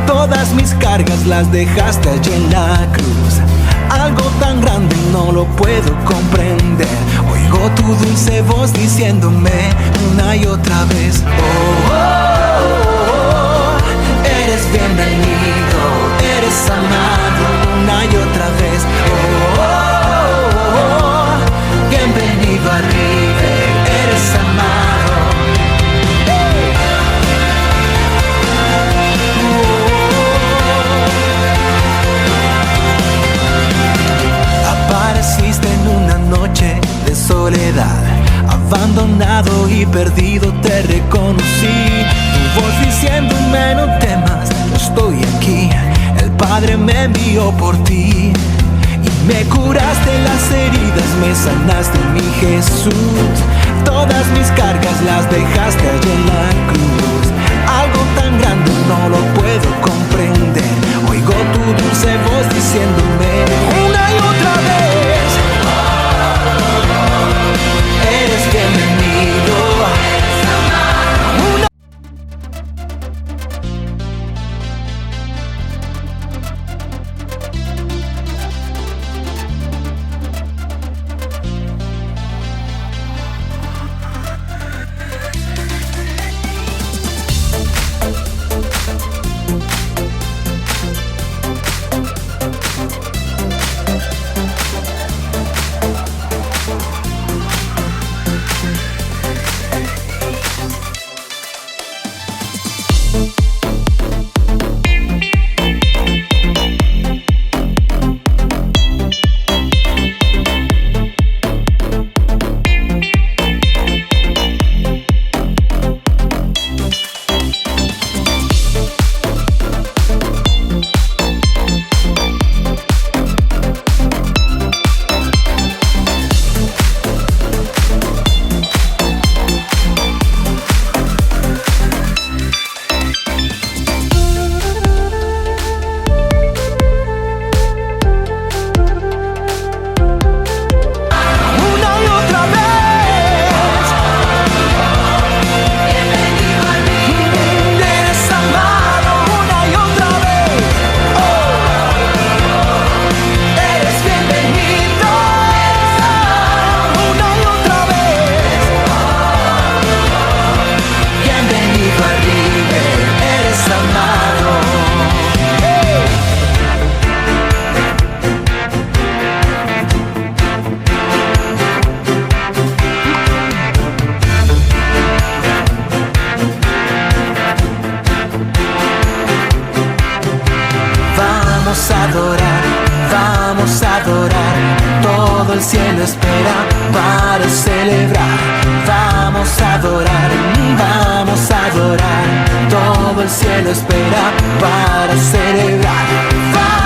Todas mis cargas las dejaste allí en la cruz. algo tan grande no lo puedo comprender. Oigo tu dulce voz diciéndome una y otra vez: oh, oh, oh, eres bienvenido, eres amado una y otra vez. Oh, oh, oh, bienvenido a River, eres amado. Apareciste en una noche de soledad, abandonado y perdido te reconocí. Tu voz diciéndome no temas, yo estoy aquí. El Padre me envió por ti y me curaste las heridas, me sanaste, mi Jesús. Todas mis cargas las dejaste allí en la cruz. Algo tan grande no lo puedo comprender. Oigo tu dulce voz diciéndome una y otra vez: eres bienvenido, eres amado. Vamos a adorar, todo el cielo espera para celebrar. Vamos a adorar, todo el cielo espera para celebrar.